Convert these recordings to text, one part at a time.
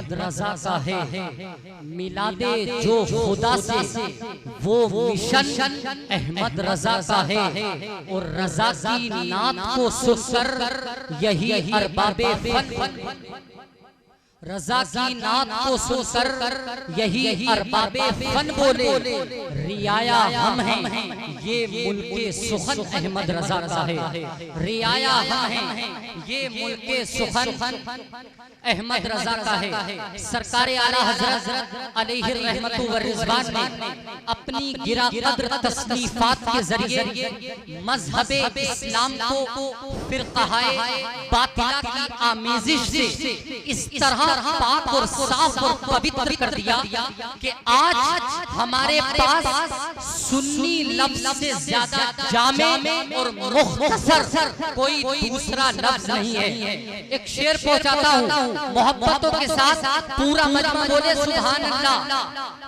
अहमद रजा का है, मिलादे जो खुदा से वो मिशन अहमद रजा का है। और रजा की नात को सुनकर यही अरबाबे फन, रजा की नात को सुनकर यही अरबाबे फन बोले, रियाया हम हैं ये मुल्के सुखन अहमद रजा का है। रियाया हम हैं ये मुल्के सुखन अहमद रजा का है। सरकार आला हजरत अलैहि रहमतु व रिज़वान ने अपनी गिरा कद्र तस्नीफात के जरिए मजहबे इस्लाम को फिरकाए बातिला की आमेजिश से इस तरह पाक और साफ और पवित्र कर दिया कि आज हमारे पास सुन्नी लफ्ज से ज्यादा जामे और मुख्तसर कोई दूसरा लफ्ज नहीं है। एक शेर पहुंचाता हूँ मोहब्बतों के साथ, पूरा मजमा बोले सुभान अल्लाह।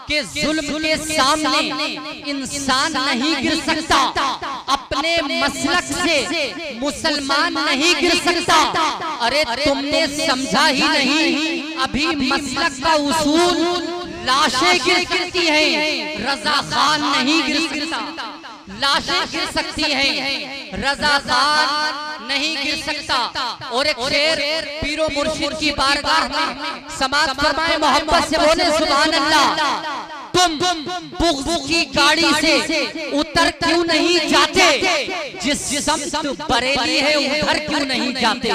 के जुल्म के सामने इंसान नहीं गिर सकता, अपने मसलक से मुसलमान नहीं गिर सकता। अरे तुमने समझा ही नहीं, अभी मसलक का उसूल लाशें गिरती हैं, रजा खान नहीं गिर सकता। लाशें गिर सकती हैं, रजा खान नहीं गिर सकता। और एक शेर पीरो मुर्शिद की बारगाह में समाअत फरमाए, मोहब्बत से बोले सुभान अल्लाह। तुम बुग़्ज़ की गाड़ी से उतर क्यों नहीं जाते, जिस समत बरेली है उधर क्यों नहीं जाते।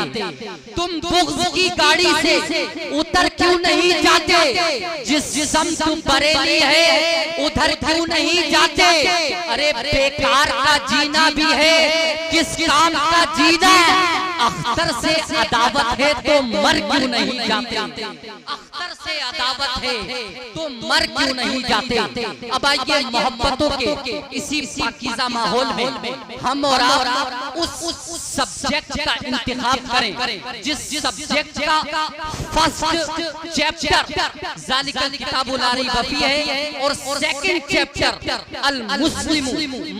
तुम बुग़्ज़ की गाड़ी से उतर क्यों नहीं जाते, जिस समत बरेली है उधर क्यों नहीं जाते। अरे बेकार का जीना भी है, किस काम का जीना। अख्तर से अदावत है तो मर क्यों नहीं जाते, अख्तर से अदावत है तो मर क्यों नहीं जाते। अब आइए मोहब्बतों के इसी पाकीज़ा माहौल में हम और आप उस सब्जेक्ट का इंतखाब करें जिस सब्जेक्ट का फर्स्ट चैप्टर ज़ालिकल किताबुल ला रैब फीह है और सेकंड चैप्टर अल मुस्लिमु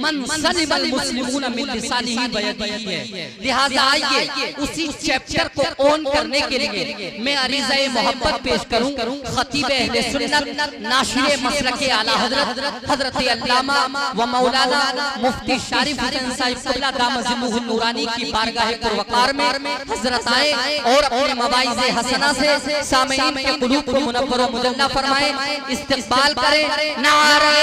मन सलिमल मुस्लिमून मिन लिसानिही व यदिही है। लिहाजा आइए उसी चैप्टर को ऑन करने के लिए मैं अरीज़ाए मोहब्बत पेश करूं खतीब अहले सुन्नत नाशिर मसलके आला हजरत हजरत अल्लामा व मौलाना मुफ्ती शारिफ हुसैन साहिब क़िबला दामज़िमुहुन नूरानी की बारगाह पुरवकार में हजरत आए और अपने मवाइज़े हसना से सामईन के क़ुलूब को मुनव्वर व मुजल्ला फरमाए, इस्तक़बाल करें। नारे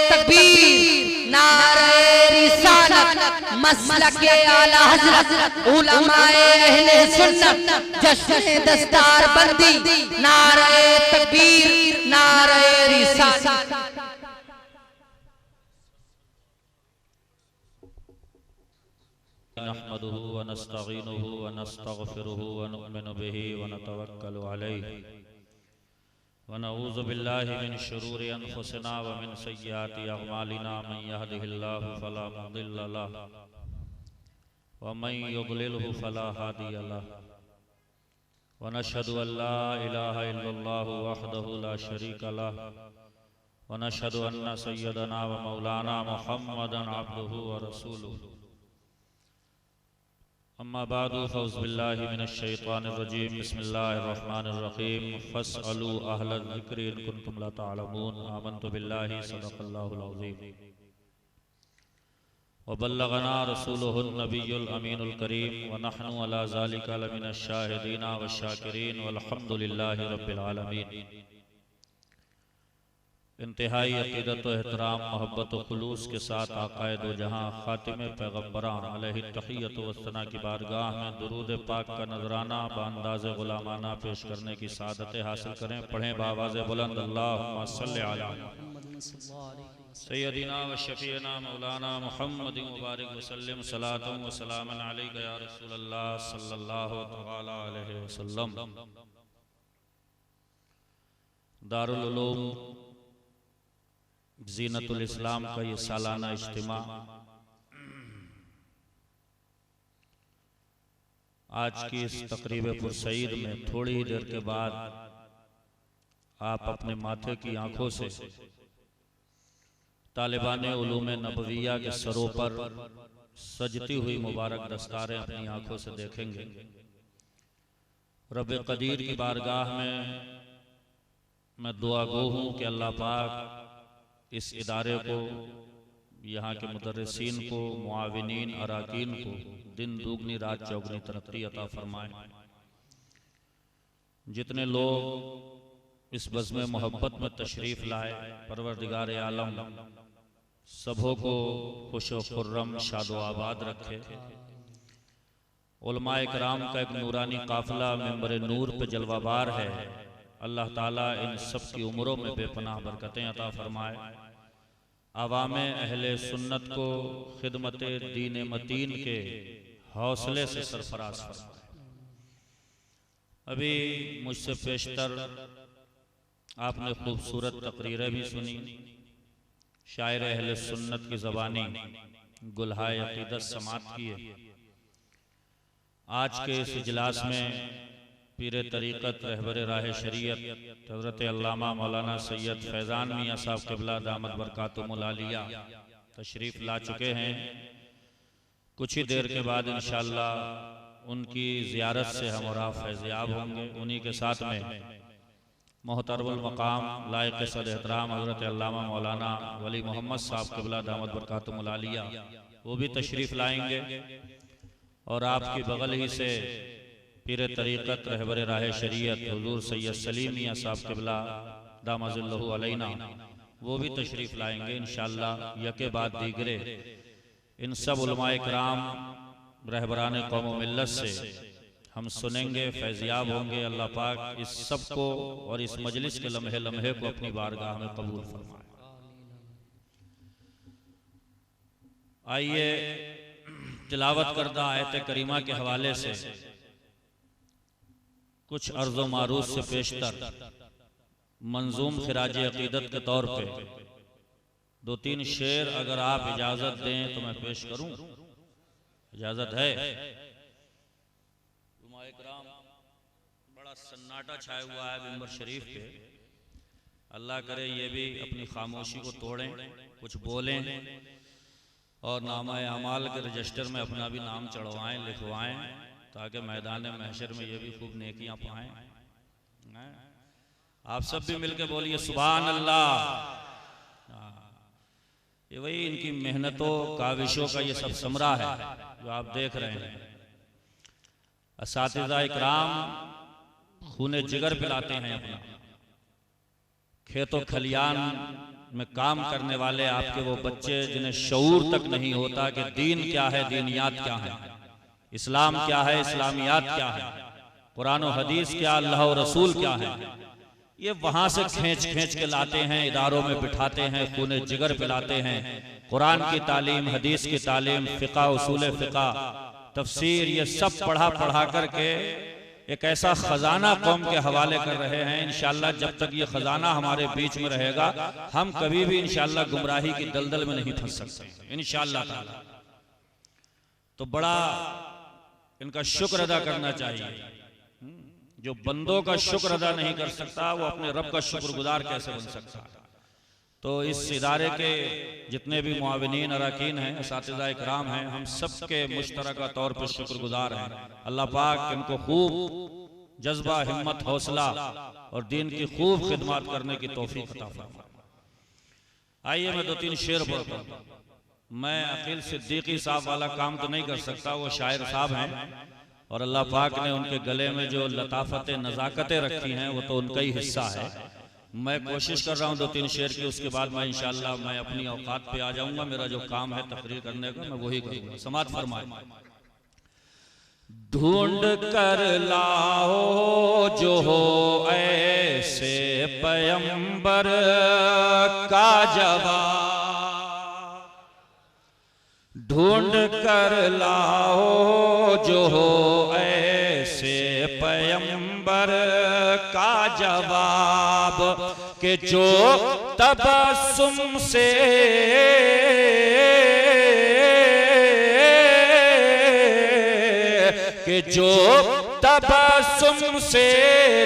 तकबीर, नारे रिसालत, मसलके आला हजरत उलमाए अहले सुन्नत, जश्न दस्तार बंदी, नारे तकबीर, नारे रिसालत। नहमदुहु व नस्तईनुहु व नस्तगफिरुहु व नु'मिनु बिही व नतवक्कलु अलैहि व नऊज़ु बिल्लाहि मिन शुरूरि अनफुसिना व मिन सय्यिआति अअमालिना। मन यहदिहिल्लाहु फला मुदिल्ल लहु व मन युद्लिलहु फला हादिय लहु व नशहदु अल्ला इलाहा इल्लल्लाहु वहदहु ला शरीका लहु व नशहदु अन्ना सय्यदना व मौलाना मुहम्मदन अब्दुहु व रसूलुहु। अम्मा बादु फ़ौज़ बिल्लाहि मिनश शैतानिर रजीम। बिस्मिल्लाहिर रहमानिर रहीम। फ़स्अलू अहलल ज़िक्रि इन कुन्तुम ला तअलमून। आमन्तु बिल्लाहि सदक़ल्लाहुल अज़ीम व बल्लगना रसूलुहुन नबियुल अमीनुल करीम व नहनु अला ज़ालिका लमिनश शाहिदीन व शाकिरीन वल्हम्दुलिल्लाहि रब्बिल आलमीन। इंतहाई अक़ीदत व एहतराम, मोहब्बत व खुलूस के साथ आक़ाए दो जहाँ ख़ातिमे पैगम्बरान अलैहि तहियत व सना की बारगाह में दुरूद पाक का नजराना बांदाज़ ग़ुलामाना पेश करने की सादत हासिल करें। पढ़ें बावाज़ बुलंद, अल्लाहुम्मा सल्लि अला सय्यदिना व शफ़ीना मौलाना मुहम्मदिन मुबारक वसल्लम सलातन व सलामन अलैका या रसूलल्लाह सल्लल्लाहु तआला अलैहि वसल्लम। दारुल उलूम ज़ीनतुल इस्लाम का ये सालाना इज्तिमा आज की इस तकरीब पुरसईद में थोड़ी ही देर के बाद आप अपने माथे की आंखों से तालिबान उलूम नबविया के सरों पर सजती हुई मुबारक दस्तारें अपनी आंखों से देखेंगे। रब कदीर की बारगाह में मैं दुआ गो हूँ कि अल्लाह पाक इस इदारे को, यहाँ के मुदर्रिसीन को, मुआविनीन, अराकीन को दिन दुगनी रात चौगनी तरक्की अता फरमाए। जितने लोग इस बज़्म मोहब्बत में तशरीफ़ लाए, परवरदिगार आलम सबों को खुश व खुर्रम शादो आबाद रखे। उलमाए कराम का एक नूरानी काफ़िला मिंबर नूर पे जलवाबार है। अल्लाह ताला इन सब की उम्रों में बेपनाह बरकतें अता फरमाए। आवामे अहले सुन्नत को खिदमत दीन मतीन के हौसले से सरफराज फरमाए। अभी मुझसे पेशतर आपने खूबसूरत तकरीरें भी सुनी। शायर अहले सुन्नत की ज़बानी गुलहाए अक़ीदत समात किए। आज के इस इजलास में पीर तरीक़त रहबर राह शरीयत हज़रत अल्लामा मौलाना सैयद फैज़ान मियाँ साहब क़िबला दामत बरकातुहुल आलिया तशरीफ़ ला चुके हैं। कुछ ही देर के बाद इंशाअल्लाह उनकी ज़ियारत से हम और आप फैज़याब होंगे। उन्हीं के साथ में मोहतरमुल मकाम लायक़ सद एहतराम हज़रत अल्लामा मौलाना वली मोहम्मद साहब क़िबला दामत बरकातुहुल आलिया वो भी तशरीफ़ लाएंगे। और आपकी बगल ही से पीर तरीक़त रहबर राह शरीयत हुज़ूर सैयद सलीम मियाँ साहब क़िबला दामज़िल्लहु अलैना वो भी तशरीफ़ लाएंगे इंशाअल्लाह। यके बाद दीगरे इन सब उलमाए किराम रहबरान कौम व मिल्लत से हम सुनेंगे, फैज़याब होंगे। अल्लाह पाक इस सब को और इस मजलिस के लम्हे लम्हे को अपनी बारगाह में कबूल फरमाए। आइए तिलावत करदा आयत करीमा के हवाले से कुछ अर्ज़ो मारूफ से पेशतर मंजूम खिराज अक़ीदत के तौर पे दो तीन शेर अगर आप इजाज़त दें तो मैं पेश करूं। इजाज़त है? बड़ा सन्नाटा छाया हुआ है मिंबर शरीफ पे। अल्लाह करे ये भी अपनी खामोशी को तोड़ें, कुछ बोलें और नामा अमाल के रजिस्टर में अपना भी नाम चढ़वाएं, लिखवाएं, ताकि मैदान महशर में ये भी खूब नेकियां पाएं। आप सब भी मिलके बोलिए सुभान अल्लाह। ये वही इनकी मेहनतों काविशों का ये सब समरा है जो आप देख रहे हैं। असातिज़ा इकराम खूने जिगर पिलाते हैं अपना। खेतों खलियान में काम करने वाले आपके वो बच्चे जिन्हें शऊर तक नहीं होता कि दीन क्या है, दीनियात क्या है, इस्लाम क्या है, इस्लामियात क्या है, कुरान और हदीस क्या, अल्लाह और रसूल क्या है, ये वहां से खींच खींच के लाते हैं, इदारों में बिठाते हैं, खूने जिगर पिलाते हैं। कुरान की तालीम, हदीस की तालीम, फ़िक़ा, उसूल फ़िक़ा, तफसीर, ये सब पढ़ा पढ़ा करके एक ऐसा खजाना कौम के हवाले कर रहे हैं। इंशाअल्लाह जब तक ये खजाना हमारे बीच में रहेगा हम कभी भी इंशाअल्लाह गुमराही की दलदल में नहीं फंस सकते इंशाअल्लाह ताला। तो बड़ा इनका शुक्र अदा करना चाहिए। जो बंदों का शुक्र अदा नहीं कर सकता वो अपने रब का शुक्रगुजार कैसे बन सकता है। तो इस इदारे के जितने भी मुआविनीन अराकीन हैं, असातिज़ा इकराम हैं, हम सब के मुश्तरका तौर पर शुक्रगुजार हैं। अल्लाह पाक इनको खूब जज्बा, हिम्मत, हौसला और दीन की खूब खिदमत करने की तौफीक अता फरमाए। आइए मैं दो तीन शेर पढ़ता हूं। मैं अकील सिद्दीकी साहब वाला काम तो नहीं कर सकता, वो शायर साहब हैं और अल्लाह पाक ने उनके गले में जो लताफतें, नज़ाकतें रखी हैं वो तो उनका ही हिस्सा है। मैं कोशिश कर रहा हूँ दो तीन शेर की, उसके बाद मैं इंशाअल्लाह मैं अपनी औकात पे आ जाऊंगा। मेरा जो काम है तकरीर करने का मैं वही करूंगा। समात फरमाए। ढूंढ कर लाओ जो हो ऐसे पैगंबर का जवाब, ढूंढ कर लाओ जो हो ऐसे पैगंबर का जवाब, कि जो तबस्सुम से कि जो तबस्सुम से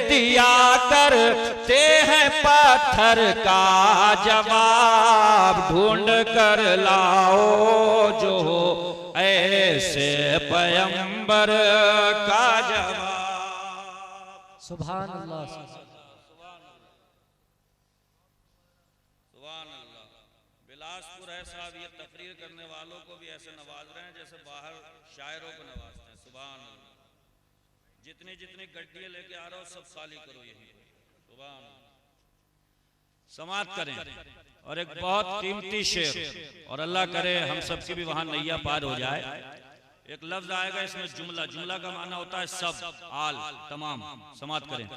दिया करते हैं पत्थर का जवाब, ढूंढ कर लाओ जो ऐसे पैगंबर का जवाब। सुभान अल्लाह। सुभान अल्लाह। बिलासपुर है साहब, ये तकरीर करने वालों को भी ऐसे नवाज रहे हैं जैसे बाहर शायरों को नवाजते हैं। सुभान अल्लाह। जितनी जितनी गड्डियां लेके आ रहा हो सब खाली करो यही। सुभान अल्लाह। समाप्त करें और एक बहुत कीमती शेर, और अल्लाह करे हम सबकी भी वहां नैया पार हो जाए। एक लफ्ज आएगा इसमें जुमला, जुमला का माना होता है सब, आल, तमाम। समाप्त करें।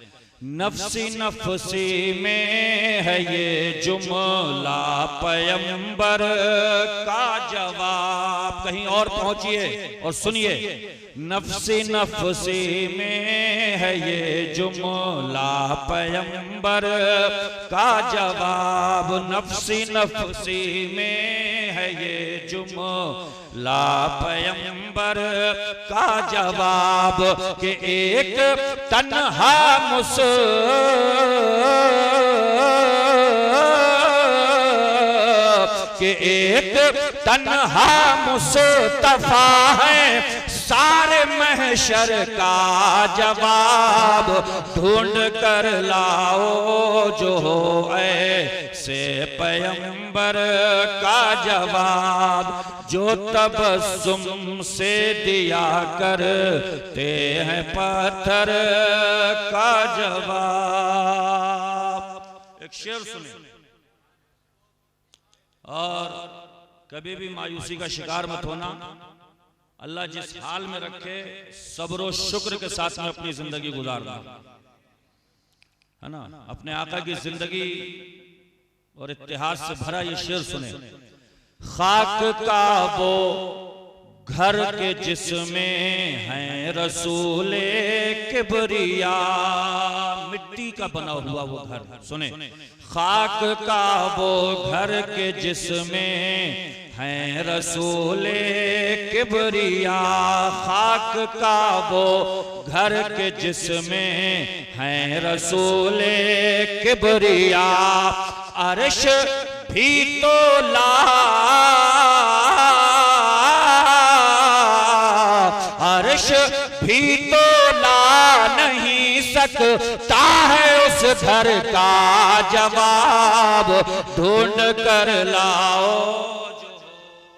नफसी नफसी में है ये जुमला पैगंबर का जवाब। कहीं और पहुंचिए और सुनिए। नफसी नफसी में है ये जुमला पैगंबर का जवाब। नफसी नफसी में है ये जुमला पैगंबर का जवाब कि एक तन्हा कि एक तन्हा मुस्तफा है सारे महशर का जवाब ढूंढ कर लाओ जो ऐसे पैगंबर का जवाब जो तबस्सुम से दिया करते हैं पत्थर का जवाब। एक शेर सुने और कभी भी मायूसी का शिकार मत होना। अल्लाह जिस हाल में रखे सब्र और शुक्र के साथ में अपनी जिंदगी गुजारना, है ना। अपने आका की जिंदगी और इतिहास से भरा ये शेर सुने। खाक का वो घर के जिसमें है रसूले किबरिया। मिट्टी का बना हुआ वो घर सुने। खाक का वो घर के जिसमें हैं रसूले किबरिया। खाक का वो घर के जिसमें हैं रसूले किबरिया। अर्श भी तो ला अर्श भी तो ला नहीं सकता है उस घर का जवाब ढूंढ कर लाओ जो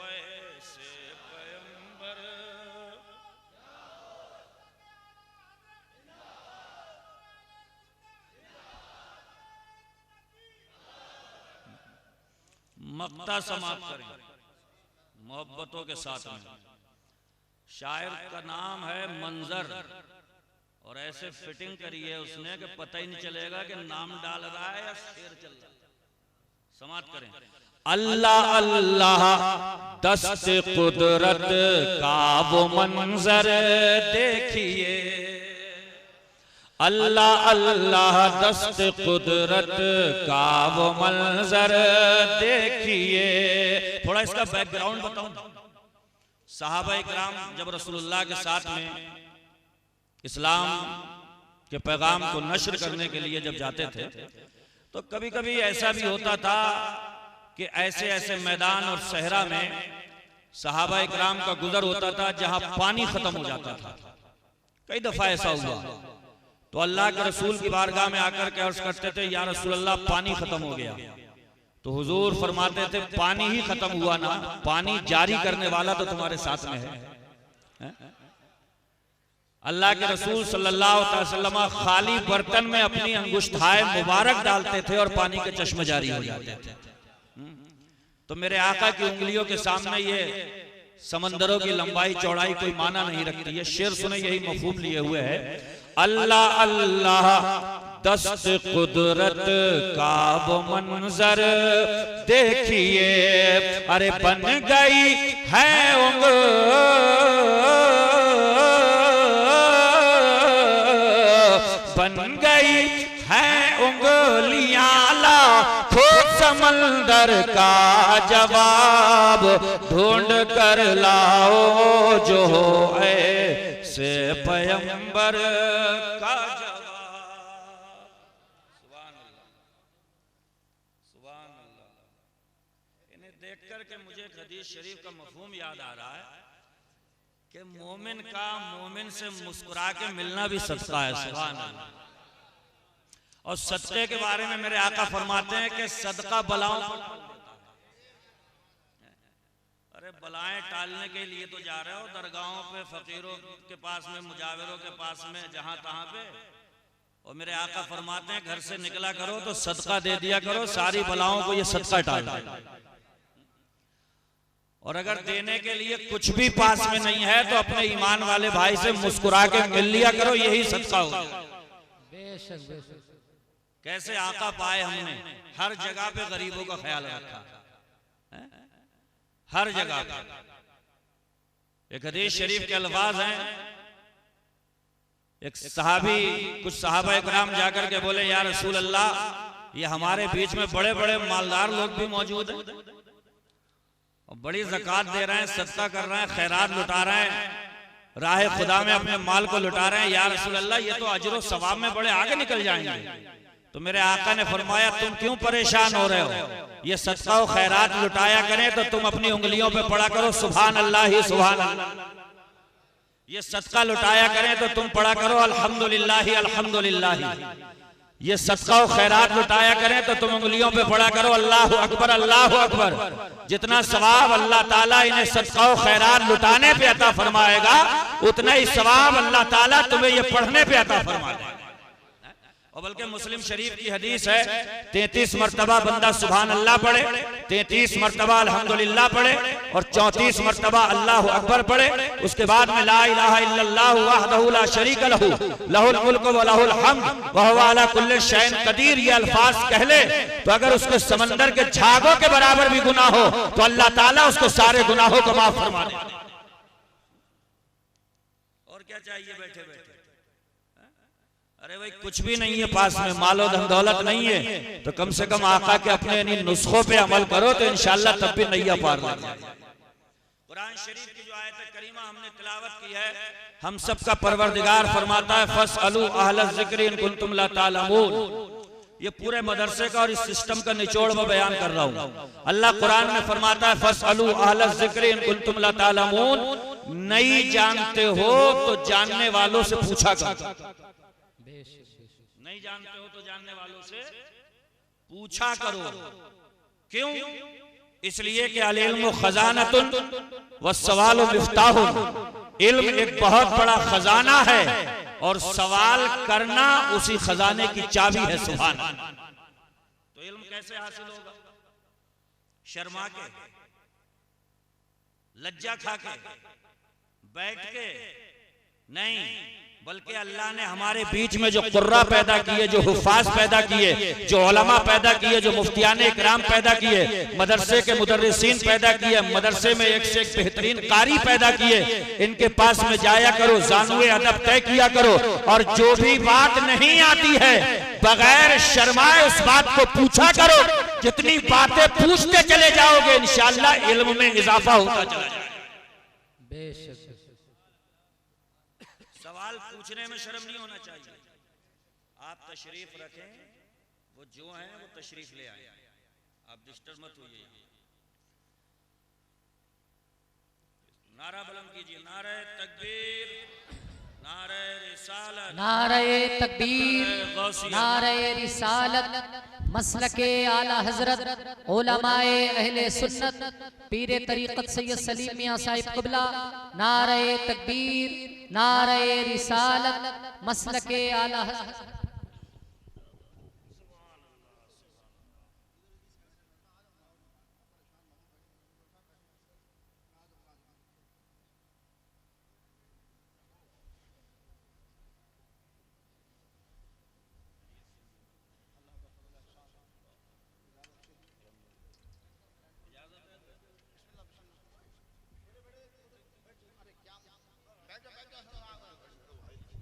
ऐसे पैगंबर। मक्ता समाप्त करें मोहब्बतों के साथ में। शायर का नाम है मंजर और ऐसे फिटिंग करी है उसने कि पता ही नहीं चलेगा कि नाम डाल रहा है या शेर चल रहा है। समाप्त करें। अल्लाह अल्लाह दस्त कुदरत का वो मंजर देखिए। अल्लाह अल्लाह दस्त कुदरत का वो मंजर देखिए। थोड़ा इसका बैकग्राउंड बताऊं। सहाबा इकराम जब रसूलुल्लाह के साथ में इस्लाम के पैगाम को नश्र करने के लिए जब जाते थे तो कभी कभी ऐसा भी होता था कि ऐसे ऐसे मैदान और सहरा में सहाबा इकराम का गुजर होता था जहां पानी खत्म हो जाता था। कई दफा ऐसा हुआ तो अल्लाह के रसूल की बारगाह में आकर के अर्ज करते थे, या रसूलल्लाह पानी खत्म हो गया। तो हुजूर फरमाते थे, पानी ही खत्म हुआ ना, पानी जारी करने वाला तो तुम्हारे साथ में है। अल्लाह के रसूल सल्लल्लाहु अलैहि वसल्लम खाली बर्तन में अपनी अंगुष्ठाएं मुबारक डालते थे और पानी के चश्मे जारी हो जाते थे। तो मेरे आका की उंगलियों के सामने ये समंदरों की लंबाई चौड़ाई कोई माना नहीं रखती है। शेर सुने, यही मफहूम लिए हुए है। अल्लाह अल्लाह दस्त कुदरत का वो मंजर देखिए। अरे बन गई है बन गई है उंगलियां लाखों समंदर का जवाब ढूंढ कर लाओ जो ऐसे पैगंबर का जवाब। सुभान अल्लाह, सुभान अल्लाह। इन्हें देख करके मुझे एक हदीस शरीफ का मफहूम याद आ रहा है कि मोमिन का मोमिन से मुस्कुरा के मिलना भी सदका है। सुभान अल्लाह। और सदक़े के बारे में मेरे आका फरमाते हैं कि सदका बलाओं को टाल देता है। अरे बलाएं टालने के लिए तो जा रहे हो दरगाहों पे, फकीरों के पास में, मुजाविरों के पास में, जहां तहां पे, और मेरे आका फरमाते हैं घर से निकला करो तो सदका दे दिया करो, सारी बलाओं को ये सदका टाल देता है। और अगर देने के लिए कुछ भी पास में नहीं है तो अपने ईमान वाले भाई से मुस्कुरा के मिल लिया करो, यही सदका होगा। कैसे आका पाए हमने, हर जगह पे गरीबों का ख्याल रखा, हर जगह पे। एक हदीस शरीफ के अल्फाज हैं, एक सहाबी, कुछ सहाबा इकराम जाकर के बोले या रसूल अल्लाह, ये हमारे बीच में बड़े बड़े मालदार लोग भी मौजूद हैं और बड़ी ज़कात दे रहे हैं, सदका कर रहे हैं, खैरात लुटा रहे हैं, राह खुदा में अपने माल को लुटा रहे हैं, या रसूल अल्लाह ये तो अजर और सवाब में बड़े आगे निकल जाएंगे। तो मेरे आका ने फरमाया तुम क्यों परेशान हो रहे हो, ये सदका और खैरात लुटाया करें तो तुम अपनी उंगलियों पे पढ़ा करो सुभान अल्लाह ही सुभान अल्लाह। ये सदका लुटाया करें तो तुम पढ़ा करो अल्हम्दुलिल्लाह अल्हम्दुलिल्लाह। ये सदका और खैरात लुटाया करें तो तुम उंगलियों पे पढ़ा करो अल्लाह अकबर अल्लाह अकबर। जितना सवाब अल्लाह ताला इन्हें सदका और खैरात लुटाने पे अता फरमाएगा, उतना ही सवाब अल्लाह ताला तुम्हें ये पढ़ने पे अता फरमाएगा। और बल्कि मुस्लिम शरीफ की हदीस है, 33 मरतबा बंदा सुभान अल्लाह पढ़े, 33 मरतबा अल्हम्दुलिल्लाह पढ़े और 34 मरतबा अल्लाह अकबर पढ़े, उसके बाद में ला इलाहा इल्लल्लाहु वहदहु ला शरीका लहू लहुल मुल्कु व लहुल हम्द व हुवा अला कुल्लि शैइन कदीर, ये अल्फाज कह ले तो अगर उसके समंदर के झागों के बराबर भी गुनाह हो तो अल्लाह ताला उसको सारे गुनाहों को माफ फरमा दे। और क्या चाहिए बैठे बैठे? अरे भाई कुछ भी नहीं है पास में, मालो धन दौलत नहीं है, तो कम से कम आका के अपने इन नुस्खों पे अमल करो तो इंशाअल्लाह तब भी नैया पार लग जाएगी। कुरान शरीफ की जो आयत करीमा हमने तिलावत की है, हम सबका परवरदिगार फरमाता है फस्अलू अहल ज़िक्र इन कुंतुम ला तालमून। ये पूरे मदरसे का और इस सिस्टम का निचोड़ में बयान कर रहा हूँ। अल्लाह कुरान में फरमाता है फस्अलू अहल ज़िक्र इन कुंतुम ला तालमून, नहीं जानते हो तो जानने वालों से पूछा करो, नहीं जानते हो तो जानने वालों से पूछा करो। क्यों? इसलिए कि अल इल्मु खजानतुन व सवालु मिफ्ताहुन, इल्म एक बहुत बड़ा खजाना है और सवाल करना उसी खजाने की चाबी है। सुभान अल्लाह। तो इल्म कैसे हासिल होगा? शर्मा के, लज्जा खा के, बैठ के नहीं, बल्कि अल्लाह ने हमारे बीच में जो कुर्रा पैदा किए, जो हुफ़ाज़ पैदा किए, जो उलमा पैदा किए, जो मुफ्तियाने इकराम पैदा किए, मदरसे के मुदर्रिसीन पैदा किए, मदरसे में एक से एक बेहतरीन कारी पैदा किए, इनके पास में जाया करो, ज़ानुए अदब तय किया करो और जो भी बात नहीं आती है बगैर शर्माए उस बात को पूछा करो। जितनी बातें पूछते चले जाओगे इंशाअल्लाह इल्म में इजाफा होता चला जाएगा। सवाल पूछने में शर्म नहीं होना चाहिए। आप तशरीफ रखें, वो जो हैं वो तशरीफ ले आए, आप डिस्टर्ब मत होइए। नारा बुलंद कीजिए, नारे तकबीर, नारे रिसालत, नारे तकबीर, नारे रिसालत, मसलके आला हजरत उलमाए अहले सुन्नत पीरे तरीक़त सैयद सलीम मियां साहिब क़िबला। नारे तकबीर, नारे रिसालत, मसलके आला हजरत।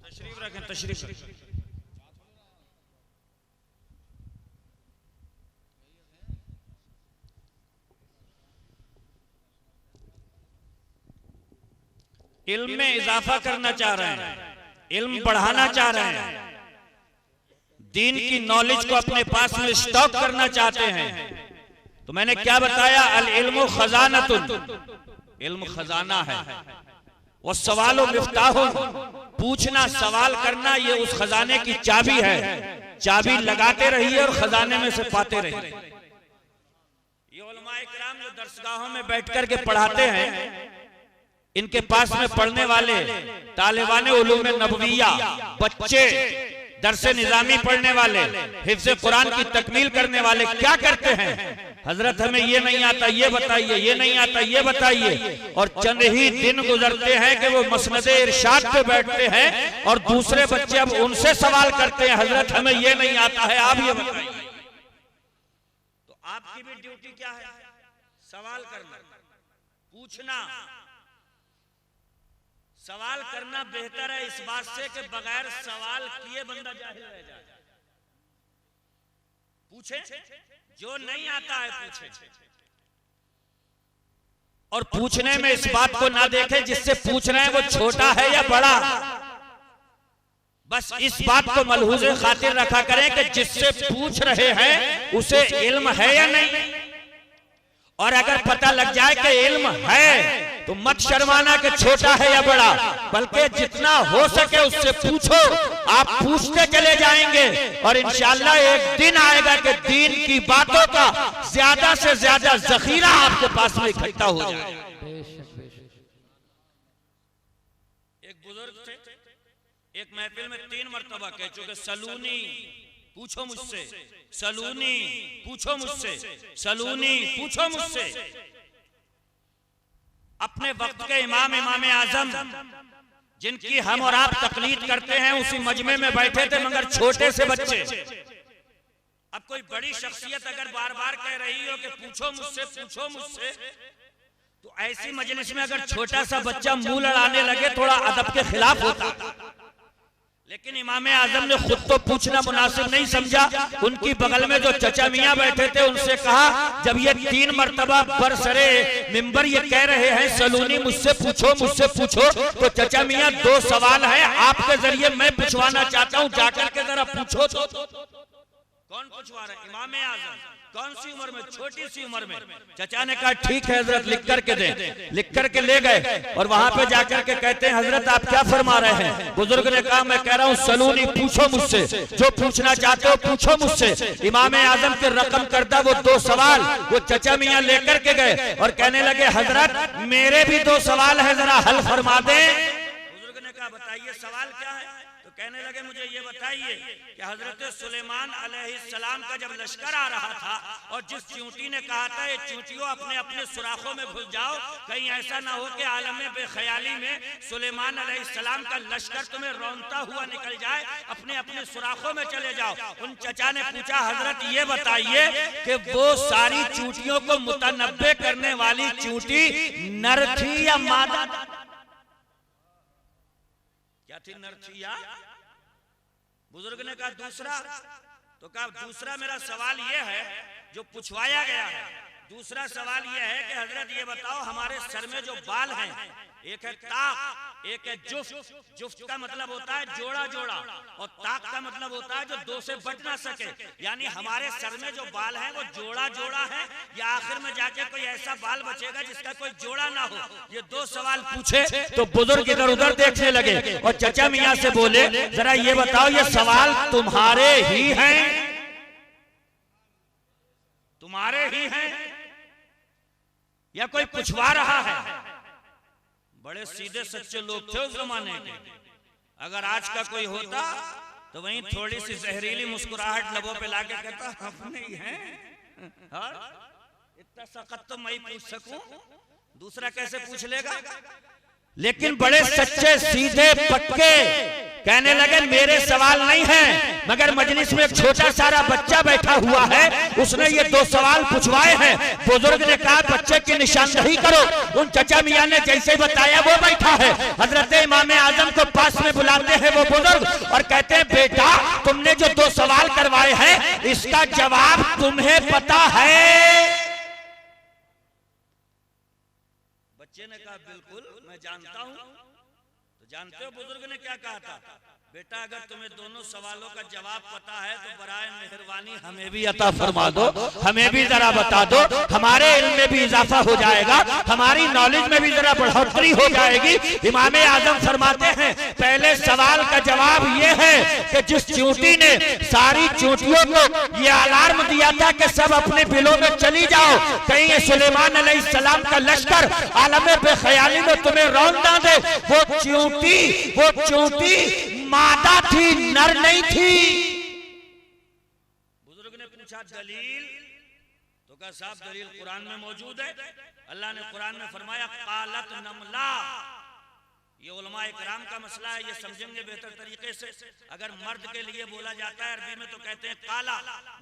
तशरीफ रखें, तशरीफ रखें। इल्म में इजाफा करना चाह रहे हैं, इल्म बढ़ाना चाह रहे हैं, दीन की नॉलेज को अपने पास में स्टॉक करना चाहते हैं, तो मैंने क्या बताया? अल इल्मु खजानतुन, इल्म खजाना है। वो सवालो मिफ्ताहुन, पूछना सवाल करना ये उस खजाने की चाबी है। चाबी लगाते रहिए और खजाने में से पाते रहिए। ये उलमाए किराम जो दरसगाहों में बैठ कर के पढ़ाते हैं, इनके पास में पढ़ने वाले तालिबाने उलूम नबविया बच्चे, दरसे निजामी पढ़ने वाले, हिफ्ज़े कुरान की तकमील करने वाले क्या करते हैं? हजरत हमें ये नहीं आता ये बताइए, ये नहीं आता ये बताइए। और चंद ही दिन गुजरते हैं कि वो मसनदे इरशाद पे बैठते हैं और दूसरे बच्चे अब उनसे सवाल करते हैं, हजरत हमें ये नहीं आता है, आप ये बताइए। तो आपकी भी ड्यूटी क्या है? सवाल करना, पूछना। सवाल करना बेहतर है इस बात से कि बगैर सवाल किए बंदा जाहिल रह जाए। पूछे, जो नहीं आता है पूछे, और पूछने में इस बात को ना देखें जिससे पूछ रहे हैं वो छोटा है या बड़ा। बस इस बात को मलहूज़े खातिर रखा करें कि जिससे पूछ रहे हैं उसे इल्म है या नहीं। और अगर पता लग जाए कि इल्म है तो मत शर्माना कि छोटा है या बड़ा, बल्कि जितना हो सके उससे पूछो। आप पूछते चले जाएंगे और इंशाअल्लाह एक दिन आएगा कि दीन की बातों का ज्यादा से ज्यादा जखीरा आपके पास में इकट्ठा हो जाए। एक बुजुर्ग थे, एक महफिल में 3 मरतबा कह चुके, सलूनी पूछो मुझसे, सलूनी पूछो मुझसे, सलूनी पूछो मुझसे। अपने वक्त के इमाम आजम जिनकी हम और आप तकलीद करते हैं, उसी मजमे में बैठे थे मगर छोटे से बच्चे। अब कोई बड़ी शख्सियत अगर बार बार कह रही हो कि पूछो मुझसे, पूछो मुझसे, तो ऐसी मजलिस में अगर छोटा सा बच्चा मुंह लड़ाने लगे थोड़ा अदब के खिलाफ होता। लेकिन इमाम आजम ने खुद तो पूछना मुनासिब नहीं समझा। उनकी बगल में जो चचा मियाँ बैठे थे उनसे कहा, जब ये 3 मरतबा बरसरे मिंबर ये कह रहे हैं सलूनी मुझसे पूछो, मुझसे पूछो, तो चचा मियाँ 2 सवाल है आपके जरिए मैं पूछवाना चाहता हूँ, जाकर के जरा पूछो। तो कौन पूछवा रहे? इमाम आजम। कौन सी उम्र में? छोटी सी उम्र में। चचा ने कहा ठीक है हजरत, लिख करके दें। लिख करके ले गए और वहां पे जाकर के कहते हैं, हजरत आप क्या फरमा रहे हैं? बुजुर्ग ने कहा, मैं कह रहा हूँ सलूनी पूछो मुझसे, जो पूछना चाहते हो पूछो मुझसे। इमाम आजम के रकम करदा वो 2 सवाल वो चचा मियाँ लेकर के गए और कहने लगे, हजरत मेरे भी 2 सवाल है, जरा हल फरमा दें। बुजुर्ग ने कहा बताइए सवाल क्या है? तो कहने लगे, मुझे ये बताइए कि हजरत सुलेमान अलैहिस्सलाम का जब लश्कर आ रहा था और जिस चींटी ने कहा था ये चींटियों अपने अपने सुराखों में घुस जाओ, कहीं ऐसा ना हो कि आलम बेख्याली में सुलेमान अलैहिस्सलाम का लश्कर तुम्हें रौंदता हुआ निकल जाए, अपने अपने सुराखों में चले जाओ। उन चचा ने पूछा, हजरत ये बताइए कि वो सारी चींटियों को मुतनब्बे करने वाली चींटी नर थी या मादा? क्या थी? नर थी या? बुजुर्ग ने कहा दूसरा। तो कहा दूसरा मेरा सवाल यह है जो पूछवाया गया है, दूसरा सवाल यह है कि हजरत ये बताओ हमारे सर में जो बाल हैं, एक है ताक, एक है जुफ्त। जुफ्त का मतलब होता है जोड़ा जोड़ा, और ताक का मतलब होता है जो 2 से बट ना सके। यानी हमारे सर में जो बाल हैं वो जोड़ा जोड़ा है या आखिर में जाके कोई ऐसा बाल बचेगा जिसका कोई जोड़ा ना हो? ये 2 सवाल पूछे तो बुजुर्ग इधर उधर देखने लगे और चचा मियाँ से बोले, जरा ये बताओ ये सवाल तुम्हारे ही हैं? तुम्हारे ही हैं या कोई पूछवा रहा है? बड़े सीधे सच्चे लोग थे उस जमाने के। अगर आज का कोई होता तो वहीं थोड़ी सी जहरीली मुस्कुराहट लबों पे लाके कहता, अपने ही हैं। इतना सख्त तो मैं पूछ सकूं, दूसरा कैसे पूछ लेगा? लेकिन बड़े सच्चे सीधे पक्के कहने लगे, मेरे सवाल नहीं है, मगर मजलिस में एक छोटा सारा बच्चा बैठा हुआ है, उसने ये 2 सवाल पूछवाए हैं। बुजुर्ग ने कहा बच्चे की निशानदही करो। उन चचा मियाँ ने जैसे बताया वो बैठा है। हजरत इमाम आजम को पास में बुलाते हैं वो बुजुर्ग और कहते हैं, बेटा तुमने जो 2 सवाल करवाए हैं इसका जवाब तुम्हें पता है? बच्चे ने कहा बिल्कुल मैं जानता हूं। तो जानते हो बुजुर्ग ने क्या कहा था? बेटा अगर तुम्हें दोनों सवालों का जवाब पता है तो बराए मेहरबानी हमें भी अता फरमा दो, हमें भी जरा बता दो, हमारे इल्म में भी इजाफा हो जाएगा, हमारी नॉलेज में भी जरा बढ़ोतरी हो जाएगी। इमाम आजम फरमाते हैं पहले सवाल का जवाब ये है कि जिस चूंटी ने सारी चूंटियों को ये अलार्म दिया था कि सब अपने बिलों में चली जाओ, कहीं सुलेमान अलैहिस्सलाम का लश्कर आलम बेख्याली में तुम्हें रौंद ना दे, वो चूंटी मादा थी, नर नहीं थी। बुजुर्ग ने पूछा दलील, तो कहा साहब दलील कुरान में मौजूद है। अल्लाह ने कुरान में फरमाया कालत नमला। ये उलमा इकराम का मसला है, ये समझेंगे बेहतर तरीके से। अगर मर्द के लिए बोला जाता है अरबी में तो कहते हैं काला,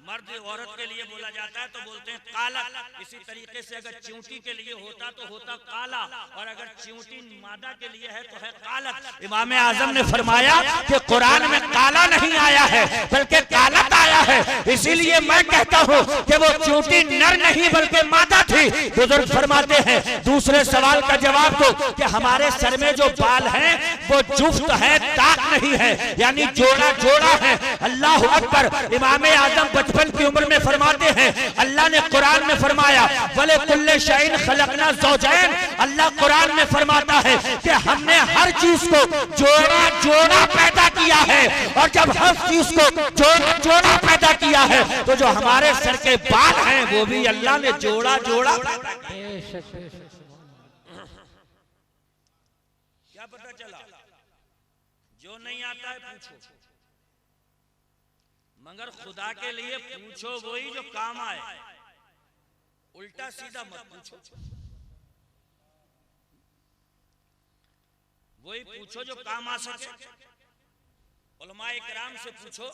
मर्द औरत के लिए बोला जाता है तो बोलते हैं काला। इसी तरीके से अगर चींटी के लिए होता तो होता काला, और अगर चींटी मादा के लिए है तो है कालत। इमाम आजम ने फरमाया कि कुरान में काला नहीं आया है बल्कि कालत आया है, इसीलिए मैं कहता हूँ कि वो चींटी नर नहीं बल्कि मादा थी। बुजुर्ग फरमाते हैं दूसरे सवाल का जवाब दो कि हमारे सर में जो बाल है वो जुफ्त है, ताक नहीं है, यानी जोड़ा जोड़ा है। अल्लाह अकबर। इमाम आजम बचपन की उम्र में फरमाते हैं अल्लाह ने कुरान में फरमाया वले कुल्ले शैइन खलकना ज़ौजैन। अल्लाह कुरान में फरमाता है कि हमने हर चीज को जोड़ा जोड़ा पैदा किया है, और जब हर चीज को जोड़ा जोड़ा पैदा किया है तो जो हमारे सर के बाल हैं वो भी अल्लाह ने जोड़ा जोड़ा। क्या पता चला? जो नहीं आता है पूछो, मगर खुदा के लिए पूछो वही जो काम आए, उल्टा सीधा मत पूछो। वही पूछो जो काम आ सके। उलमाए इकराम से पूछो,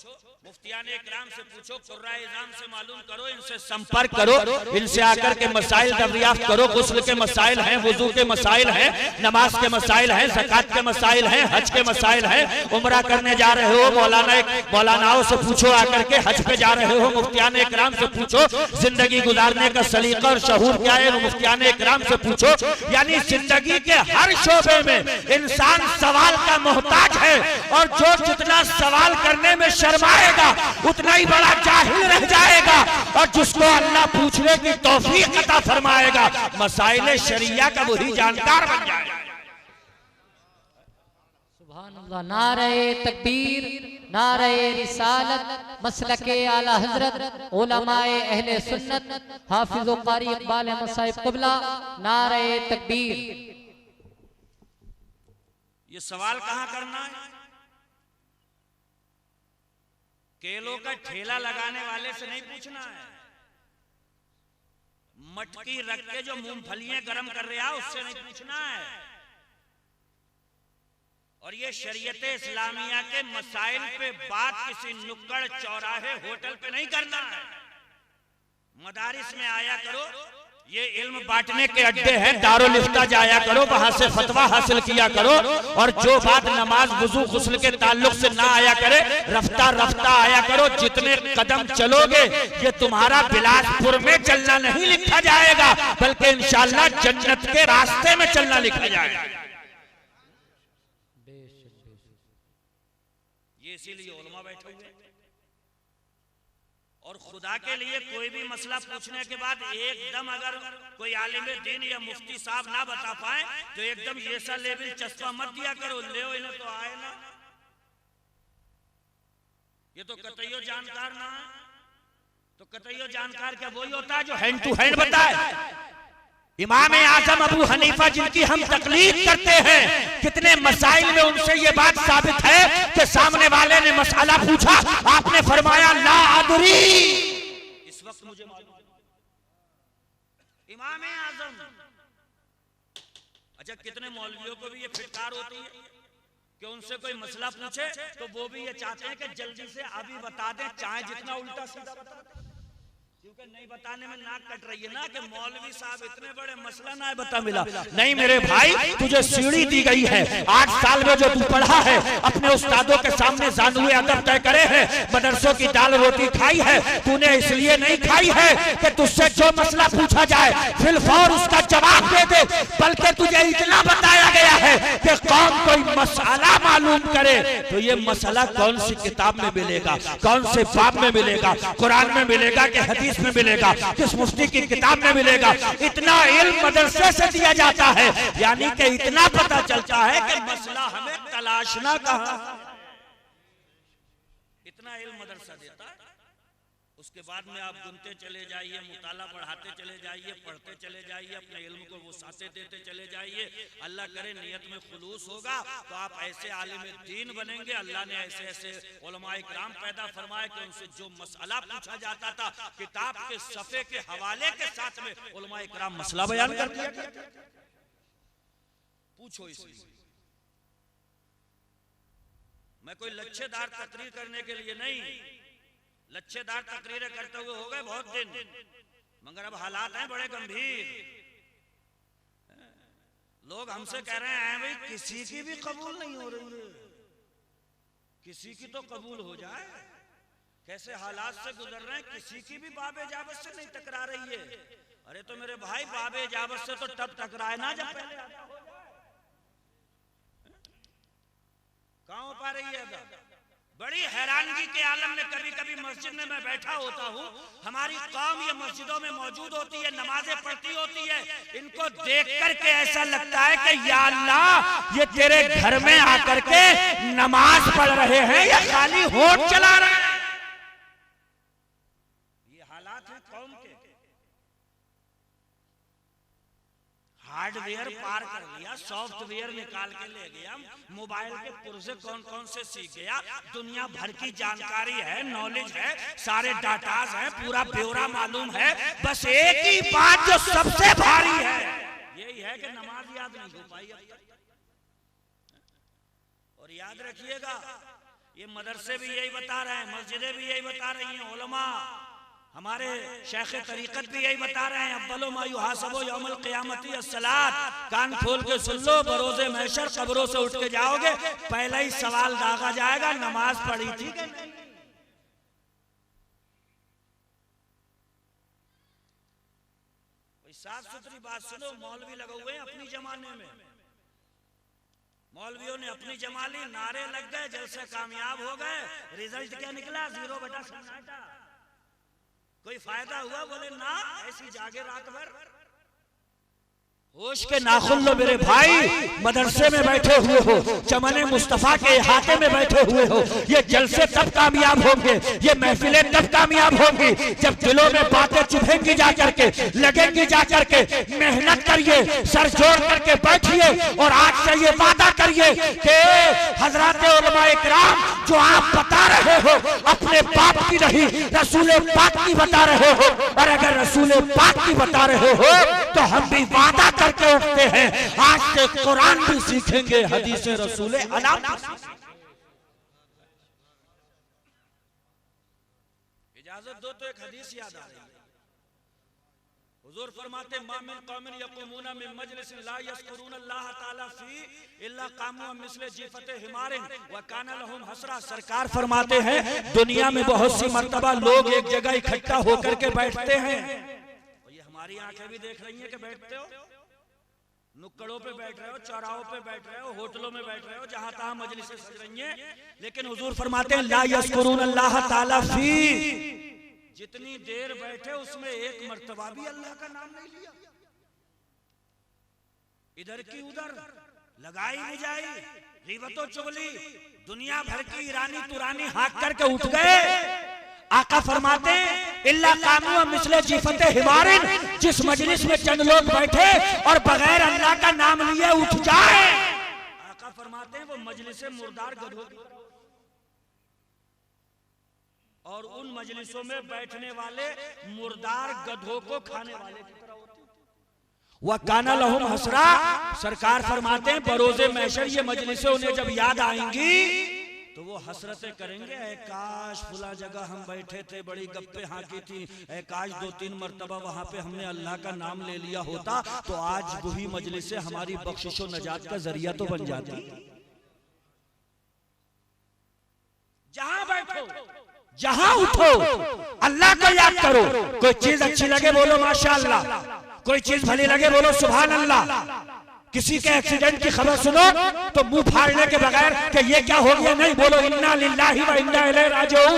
मुफ्तियाने इकराम से पूछो, कुर्राए इज़ाम से मालूम करो, इनसे संपर्क करो, इनसे आकर के मसाइल दरियाफ्त करो। गुस्ल के मसाइल हैं, वुजू के मसाइल हैं, नमाज के मसाइल हैं, ज़कात के मसाइल हैं, हज के मसाइल हैं। उम्रा करने जा रहे हो मौलानाओं से पूछो आकर के, हज पे जा रहे हो मुफ्तियाने इकराम से पूछो, जिंदगी गुजारने का सलीका और शऊर क्या है मुफ्तियाने इकराम से पूछो। यानी जिंदगी के हर शोबे में इंसान सवाल का मोहताज है, और जो जितना सवाल करने में शर्माएगा उतना ही बड़ा जाहिल रह जाएगा, और जिसको अल्लाह पूछने की तौफीक अता फरमाएगा मसाइल शरिया का वही जानकार बन जाएगा। सुभान अल्लाह। नारे तकबीर, नारे रिसालत, मसलके आला हजरत उलमाए अहले सुन्नत हाफिज व कारी इकबाल अहमद साहिब क़िबला। नारे तकबीर। ये सवाल कहाँ करना है? केलों का ठेला लगाने वाले से नहीं पूछना है, मटकी रख के जो मूंगफलियां गरम कर रहा है उससे नहीं पूछना है। और ये शरीयत इस्लामिया के मसाइल पे बात किसी नुक्कड़ चौराहे होटल पे नहीं करना है। मदारिस में आया करो, ये इल्म बांटने के अड्डे हैं, दारुल इफ्ता जाया करो, वहां से फतवा हासिल किया करो। और जो बात नमाज वुजू गुस्ल के ताल्लुक से ना आया करे रफ्ता रफ्ता आया करो। जितने कदम चलोगे ये तुम्हारा बिलासपुर में चलना नहीं लिखा जाएगा बल्कि इंशाअल्लाह जन्नत के रास्ते में चलना लिखा जाएगा। ये इसीलिए उलमा बैठे हुए। और खुदा के लिए कोई भी मसला पूछने के बाद एकदम अगर कोई आलिम दीन या मुफ्ती साहब ना बता पाए तो एकदम ये सा लेवल चस्पा मत दिया करो, ले इन्हें तो आए ना, ये तो कतईयो जानकार ना है। तो कतईयो जानकार क्या वही होता है जो हैंड टू हैंड बताए। इमाम आजम अबू हनीफा जिनकी हम तकलीद करते हैं, कितने मसाइल में उनसे ये बात साबित है कि सामने वाले ने मसाला पूछा, आपने फरमाया ला अदरी। इस वक्त मुझे मालूम इमाम आजम। अच्छा, कितने मौलवियों को भी ये फिटकार होती है कि उनसे कोई मसला पूछे तो वो भी ये चाहते हैं कि जल्दी से अभी बता दें, चाहे जितना उल्टा सीधा बता दें, क्योंकि नहीं बताने में नाक कट रही है ना कि मौलवी साहब इतने बड़े मसला ना बता मिला। नहीं मेरे भाई, तुझे सीढ़ी दी गई है, 8 साल में जो तू पढ़ा है, अपने उस्तादों के सामने जानूए अदब तय करे हैं, मदरसों की दाल रोटी खाई है, तूने इसलिए नहीं खाई है कि तुझसे जो मसला पूछा जाए फिलफौर उसका जवाब दे दे, बल्कि तुझे इतना बताया गया है कि कौन कोई मसला मालूम करे तो ये मसला कौन सी किताब में मिलेगा, कौन से बाब में मिलेगा, कुरान में मिलेगा कि हदीस में मिलेगा, किस मुफ्ती की किताब में मिलेगा। इतना इल्म मदरसे से दिया जाता है, यानी कि इतना पता चलता है कि मसला हमें तलाशना कहाँ, इतना इल्म मदरसा देता है। उसके बाद में आप गुनते चले जाइए, मुताला बढ़ाते चले जाइए, पढ़ते चले जाइए, अपने इल्म को वसाते देते चले जाइए। अल्लाह करे नियत में खुलूस होगा तो आप ऐसे आलिम दीन बनेंगे। अल्लाह ने ऐसे ऐसे उलमाए किराम पैदा फरमाए कि उनसे जो मसला पूछा जाता था किताब के सफ़े के हवाले के साथ में उलमाए किराम मसला बयान कर दिया। पूछो इसलिए मैं कोई लच्छेदार तकरीर करने के लिए नहीं, लच्छेदार तकरीरें करते हुए हो गए बहुत दिन, मगर अब हालात हैं बड़े गंभीर। लोग हमसे कह रहे हैं भाई किसी की भी कबूल नहीं हो रही है, किसी की तो कबूल हो जाए। कैसे हालात से गुजर रहे हैं, किसी की भी बाबे इजाबत से नहीं टकरा रही है। अरे तो मेरे भाई बाबे इजाबत से तो तब टकराए ना जब पहले अदा हो जाए। कहां हो पा रही है अदा? बड़ी हैरानगी के आलम में कभी कभी मस्जिद में मैं बैठा होता हूँ, हमारी कौम ये मस्जिदों में मौजूद होती है, नमाजें पढ़ती होती है, इनको देख करके ऐसा लगता है कि या अल्लाह ये तेरे घर में आकर के नमाज पढ़ रहे हैं या खाली होठ चला रहे हैं। ये हालात है कौम के। हार्डवेयर पार कर लिया, सॉफ्टवेयर निकाल के ले गया, मोबाइल के पुर्जे कौन कौन से सीख गया, दुनिया भर की जानकारी है, नॉलेज है, सारे डाटाज है, पूरा ब्यौरा मालूम है। बस एक ही बात जो सबसे भारी है यही है कि नमाज याद नहीं हो पाई अब तक। और याद रखिएगा ये मदरसे भी यही बता रहे हैं, मस्जिदें भी यही बता रही हैं, उलमा हमारे शेख तरीकत भी यही बता रहे हैं, अव्वलो मा युहासबो यौमल क़ियामती अस्सलात। कान खोल के सुन लो, बरोज़े महशर कब्रों से उठ के जाओगे, पहला ही सवाल दागा जाएगा नमाज पढ़ी थी कि नहीं। साफ सुथरी बात सुनो, मौलवी लगे हुए हैं अपनी जमाने में, मौलवियों ने अपनी जमा ली, नारे लग गए, जलसे कामयाब हो गए, रिजल्ट क्या निकला 0/सन्नाटा। कोई फायदा हुआ? बोले ना, ऐसी जागे रात भर। होश के नाखुन लो मेरे भाई, मदरसे में बैठे हुए हो, चमने मुस्तफा के इहाते में बैठे हुए हो, ये जलसे तब कामयाब होंगे, ये महफिलें तब कामयाब होंगी जब दिलों में बातें चुभेंगी जा करके, लगेंगी जा करके। मेहनत करिए, सर जोड़ करके बैठिए और आज से ये वादा करिए कि हजरात उलमाए किराम जो आप बता रहे हो अपने बाप की नहीं, रसूल पाक की बता रहे हो, और अगर रसूल पाक की बता रहे हो तो हम भी वादा करके उठते हैं आज से कुरान भी सीखेंगे, हदीस रसूल अनाम। इजाजत दो तो एक हदीस याद आ रही है। हुजूर फरमाते मा मिन कौमिन यक़ूमूना मिन मजलिसिन ला यज़कुरून अल्लाह तआला फी इल्ला कामू मिस्ल जीफत हिमारिन व काना लहुम हसरा। सरकार फरमाते हैं दुनिया में बहुत सी मर्तबा लोग एक जगह इकट्ठा होकर के बैठते हैं, ये हमारी आंखें भी देख रही हैं कि बैठते हो, नुक्कड़ों पे बैठ रहे हो, चौराहों पे बैठ रहे हो, होटलों में बैठ रहे हो, जहां तहां मजलिसें सज रही हैं, लेकिन हुजूर फरमाते हैं ला यज़कुरून अल्लाह तआला फी, जितनी देर बैठे उसमें एक मर्तबा भी अल्लाह का नाम नहीं लिया। इधर की उधर लगाई बुझाई, ग़ीबतो चुगली, दुनिया भर की ईरानी तुरानी हाँक करके उठ गए। आका फरमाते इल्ला कामू मिस्ले जीफते हिमारिन, जिस मजलिस में चंद लोग बैठे और बगैर अल्लाह का नाम लिए उठ जाए, आका फरमाते हैं वो मजलिस मुर्दार गधों की, और उन मजलिसों में बैठने वाले मुर्दार गधों को खाने वाले की तरह होती है। वह काना लहुम हसरा। सरकार फरमाते हैं बरोज़े महशर ये मजलिसें उन्हें जब याद आएंगी तो वो हसरतें करेंगे, ऐ काश फुला जगह हम बैठे थे, बड़ी गप्पे हाँकी थी, ऐ काश 2-3 मर्तबा वहां पे हमने अल्लाह का नाम ले लिया होता तो आज वही मजलिस से हमारी बख्शिश व नजात का जरिया तो बन जाती। जहां बैठो, जहां उठो, अल्लाह को याद करो। कोई चीज अच्छी लगे बोलो माशाअल्लाह, कोई चीज भली लगे बोलो सुभान अल्लाह। किसी के एक्सीडेंट की खबर सुनो तो मुंह फाड़ने के बगैर कि ये क्या हो गया, नहीं बोलो इन्ना लिल्लाहि व इन्ना इलैहि राजिऊन।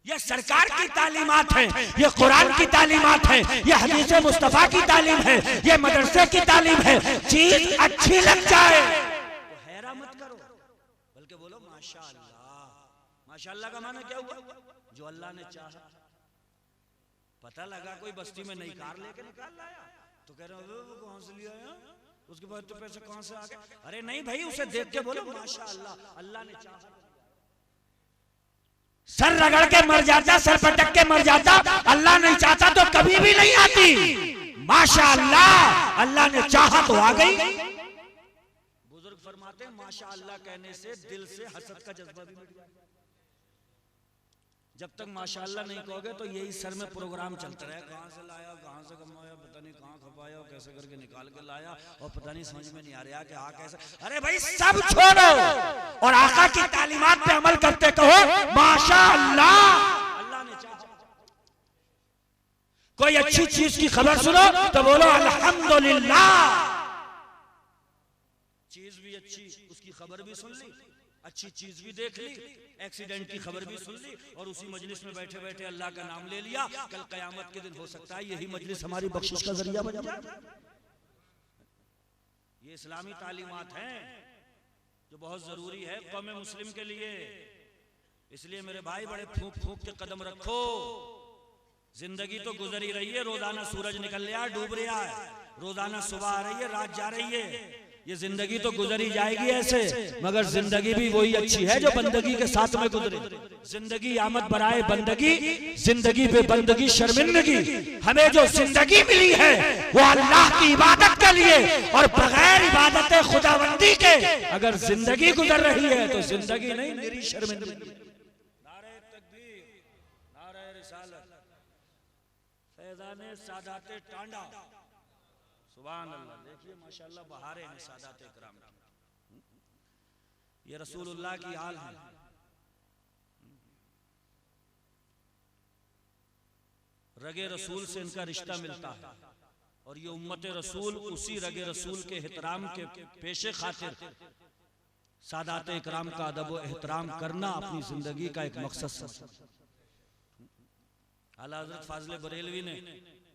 ये सरकार की तालीमात है, ये कुरान की तालीमात है, ये हदीस मुस्तफा की तालीम है, ये मदरसे की तालीम है। चीज अच्छी लग जाए तो हैरान मत करो, बल्कि बोलो माशाअल्लाह। माशाअल्लाह का माना क्या हुआ? जो अल्लाह ने चाहा। पता लगा कोई बस्ती में नई कार लेके निकाल लाया तो कह रहे हो कहां से लिया है, उसके बाद तो पैसे कहां से आ गए? अरे नहीं भाई, उसे देख के बोलो माशाअल्लाह, अल्लाह ने चाहा। सर रगड़ के मर जाता, सर पटक के मर जाता, अल्लाह नहीं चाहता तो कभी भी नहीं आती। माशाअल्लाह, अल्लाह ने चाहा तो आ गई। बुजुर्ग फरमाते हैं माशाअल्लाह कहने से दिल से हसद का जज्बा भी मिट जाता है। जब तक माशाअल्लाह नहीं कहोगे तो यही सर में प्रोग्राम चलता रहे, कहां से लाया, कहां से कमाया, पता नहीं कहां खपाया, कैसे करके निकाल के लाया और पता नहीं समझ में नहीं आ रहा कि हाँ कैसे। अरे भाई सब छोड़ो और आका की तालीमात पे अमल करते कहो माशाअल्लाह, अल्लाह ने चाहा। कोई अच्छी चीज की खबर सुनो तो बोलो अल्हम्दुलिल्लाह। चीज भी अच्छी, उसकी खबर भी सुन ली, अच्छी चीज भी देख ली, एक्सीडेंट की खबर भी सुन ली और उसी मजलिस में बैठे बैठे अल्लाह का नाम ले लिया। कल कयामत के दिन हो सकता है यही मजलिस हमारी बख्शिश का जरिया बन जाए। ये इस्लामी तालीमात हैं जो बहुत जरूरी है कौम मुस्लिम के लिए। इसलिए मेरे भाई बड़े फूंक फूंक के कदम रखो। जिंदगी तो गुजर ही रही है, रोजाना सूरज निकल रहा है, डूब रहा है, रोजाना सुबह आ रही है, रात जा रही है। ये जिंदगी तो गुजरी जाएगी ऐसे, मगर जिंदगी भी वही अच्छी है जो बंदगी के साथ में गुजरे। जिंदगी आमद बराए बंदगी, जिंदगी पे बंदगी शर्मिंदगी। हमें जो जिंदगी मिली है वो अल्लाह की इबादत के लिए और बगैर इबादत खुदाबंदी के अगर जिंदगी गुजर रही है तो जिंदगी नहीं, मेरी शर्मिंदगी। नारे तकबीर, नारे रिसालत, फैज़ाने सादाते टांडा, सुभान अल्लाह। देखिए माशाअल्लाह बहारें हैं सादात इकराम की। ये रसूलुल्लाह की हाल है। रगे रसूल से इनका रिश्ता मिलता है और ये उम्मत रसूल उसी रगे रसूल के एहतराम के पेशे खातिर सादात इकराम का अदब व एहतराम करना अपनी जिंदगी का एक मकसद। आला हज़रत फाज़िल बरेलवी ने,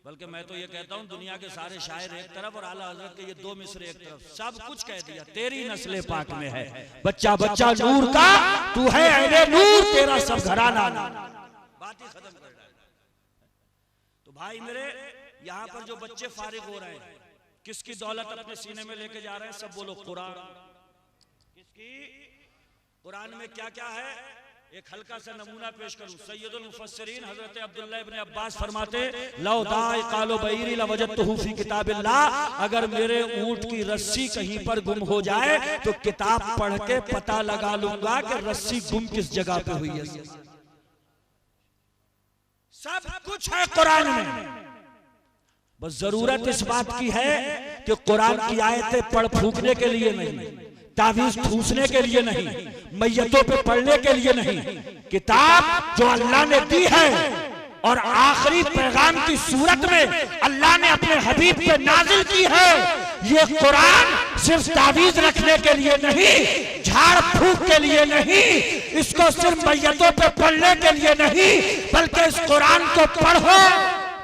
बल्कि मैं तो ये कहता हूँ दुनिया के सारे शायर एक तरफ और आला हज़रत के ये 2 मिसरे एक तरफ, सब कुछ कह दिया। तेरी नस्ले पाक में है बच्चा बच्चा नूर का, तू है ऐने नूर, तेरा सब घराना। बात ही खत्म कर डाली। तो भाई मेरे यहाँ पर जो बच्चे फारिग हो रहे हैं, किसकी दौलत अपने सीने में लेके जा रहे हैं? सब बोलो कुरान। किसकी? कुरान में क्या क्या है? एक हल्का सा नमूना पेश करूं। सैयदुल मुफस्सिरीन हजरत अब्दुल्लाह इब्न अब्बास फरमाते लौ दाए कालो बैरी लवजदतहु फी किताबिल्लाह, अगर मेरे ऊंट की रस्सी कहीं पर गुम हो जाए तो किताब पढ़ के पता लगा लूंगा कि रस्सी गुम किस जगह पे हुई है। सब कुछ है कुरान में, बस जरूरत इस बात की है कि कुरान की आयतें पढ़ फूकने के लिए नहीं, तावीज ठूसने के लिए नहीं, मैयतों पे पढ़ने के लिए नहीं। किताब जो अल्लाह ने दी है और आखिरी पैगाम की सूरत में अल्लाह ने अपने हबीब पे नाजिल की है। ये कुरान सिर्फ तावीज रखने के लिए नहीं, झाड़ फूक के लिए नहीं, इसको सिर्फ मैयतों पे पढ़ने के लिए नहीं, बल्कि इस कुरान को पढ़ो।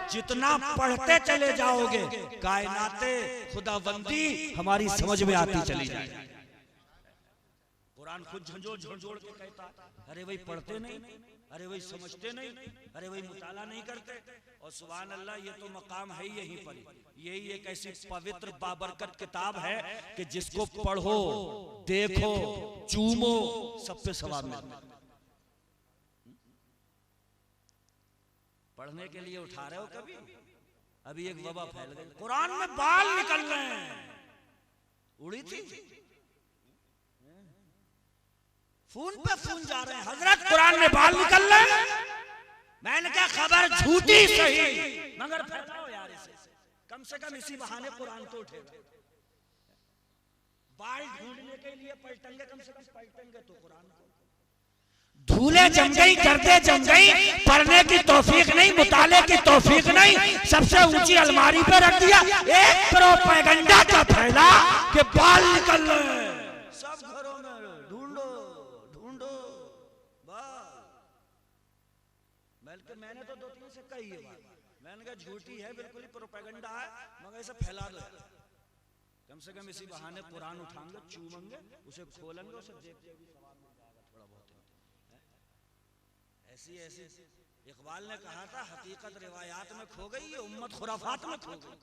जितना पढ़ते चले जाओगे कायनाते खुदाबंदी हमारी समझ में आती चली जाएगी। कुरान खुद झंझोड़ झंझोड़ के कहता, अरे भाई पढ़ते नहीं, अरे भाई समझते नहीं, अरे भाई मुताला नहीं करते। और सुभान अल्लाह, ये तो मकाम है यहीं पर। यही एक ऐसी पवित्र बाबरकत किताब है कि जिसको पढ़ो, देखो, चूमो, सब पे सवाब मिलता है। पढ़ने के लिए उठा रहे हो कभी? अभी एक वबा फैल गई, कुरान में बाल निकल रहे हैं। उड़ी थी फोन पे फोन जा रहे हैं, हजरत कुरान में बाल निकल रहे हैं। मैंने क्या खबर झूठी सही मगर फैलाओ यार इसे, कम से कम इसी बहाने कुरान तो उठेगा। बाल ढूंढने के लिए पलटेंगे, कम से कम पलटेंगे तो कुरान को। धूले जम गई, गर्दे जम गई, पढ़ने की तौफीक नहीं, मुताले की तौफीक नहीं, सबसे ऊंची अलमारी पे रख दिया। एक प्रोपेगेंडा का फैला कि बाल निकल रहे हैं सब घरों में, ढूंढो ढूंढो बाल। बल्कि मैंने तो 2-3 से कही है बात, मैंने कहा झूठी है, बिल्कुल ही प्रोपेगेंडा है, मगर इसे फैला दो। कम से कम इसी बहाने कुरान उठाएंगे, चूमेंगे, उसे खोलेंगे, उसे देखते भी सवाल मिल जाएगा थोड़ा बहुत। ऐसी ऐसी इकबाल ने कहा था, हकीकत रिवायात में खो गई, ये उम्मत खुराफात में खो गई।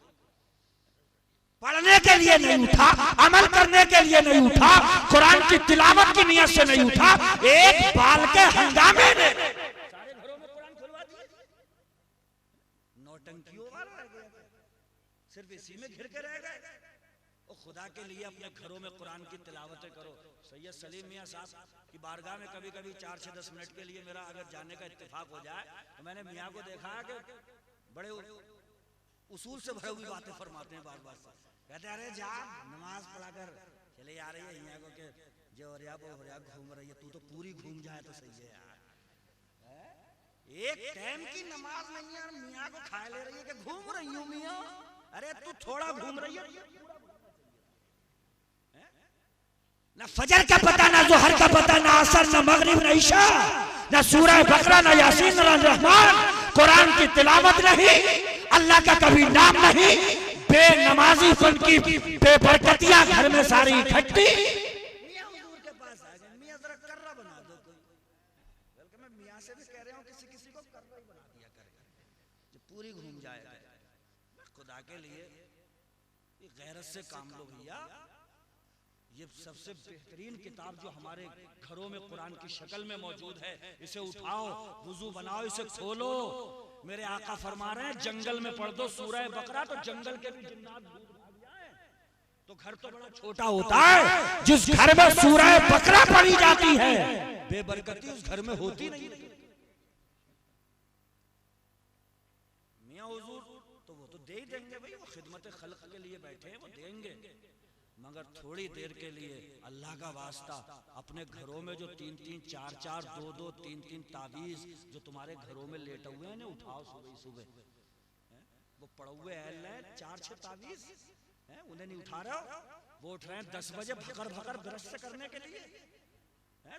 पढ़ने के लिए नहीं उठा, अमल करने के लिए नहीं उठा, कुरान की तिलावत की नियत से नहीं उठा, एक बाल के हंगामे में सारे घरों में कुरान खुलवा दिए। नौटंकियों वाला रह गया, सिर्फ इसी में घिर के रह गए। और खुदा के लिए अपने घरों में कुरान की तिलावतें करो। सैयद सलीम मियां साहब की बारगाह में कभी कभी 4 से 10 मिनट के लिए मेरा अगर जाने का इत्तेफाक हो जाए, तो मैंने मियां को देखा कि बड़े उसूल से भरी हुई बातें फरमाते हैं। बार बार कहते हैं, अरे जा नमाज पढ़ा कर चले आ रही है, मियां को के जो हो रहा घूम रही है, तू तो पूरी घूम जाए तो सही है यार। एक टाइम की नमाज नहीं यार, मियां को खा ले रही है कि घूम रही हूं मियां। अरे तू थोड़ा घूम रही है, ना फजर का पता, ना जोहर का पता, ना असर, ना मगरिब, ना इशा, ना सूरह बकरा, ना यासीन, ना रहमान। कुरान की तिलावत नहीं, अल्लाह का कभी नाम नहीं, बेनमाजी फन की बेबरकतियां घर में सारी इकट्ठी। मियां हुजूर के पास आ गए, मियां जरा कर्रा बना दो कोई। बल्कि मैं मियां से भी कह रहा हूं, किसी किसी को कर्रा ही बना दिया करे जो पूरी घूम जाए। खुदा के लिए गैरत से काम लो भैया। ये सबसे बेहतरीन किताब जो हमारे घरों में कुरान की शक्ल में मौजूद है, इसे उठाओ, वुजू बनाओ, इसे खोलो। मेरे आका फरमा रहे हैं, जंगल में पढ़ दो सूरह बकरा, तो जंगल के भी जिन्नात दूर भाग जाए। तो घर तो बड़ा छोटा होता है, जिस घर में सूरह बकरा पढ़ी जाती है, बेबरकती उस घर में होती नहीं। मियां हुजूर तो वो तो दे ही देंगे भाई, वो खिदमत खल्क के लिए बैठे हैं, वो देंगे, मगर थोड़ी देर के लिए अल्लाह का वास्ता अपने घरों में जो 3-3, 4-4, 2-2, 3-3 तावीज जो तुम्हारे घरों में लेटे हुए हैं ना, उठाओ सुबह सुबह। वो पड़े हुए अहल हैं 4-6 तावीज, उन्हें नहीं उठा रहे हो। वो उठ रहे हैं 10 बजे भकर भकर ब्रश करने के लिए,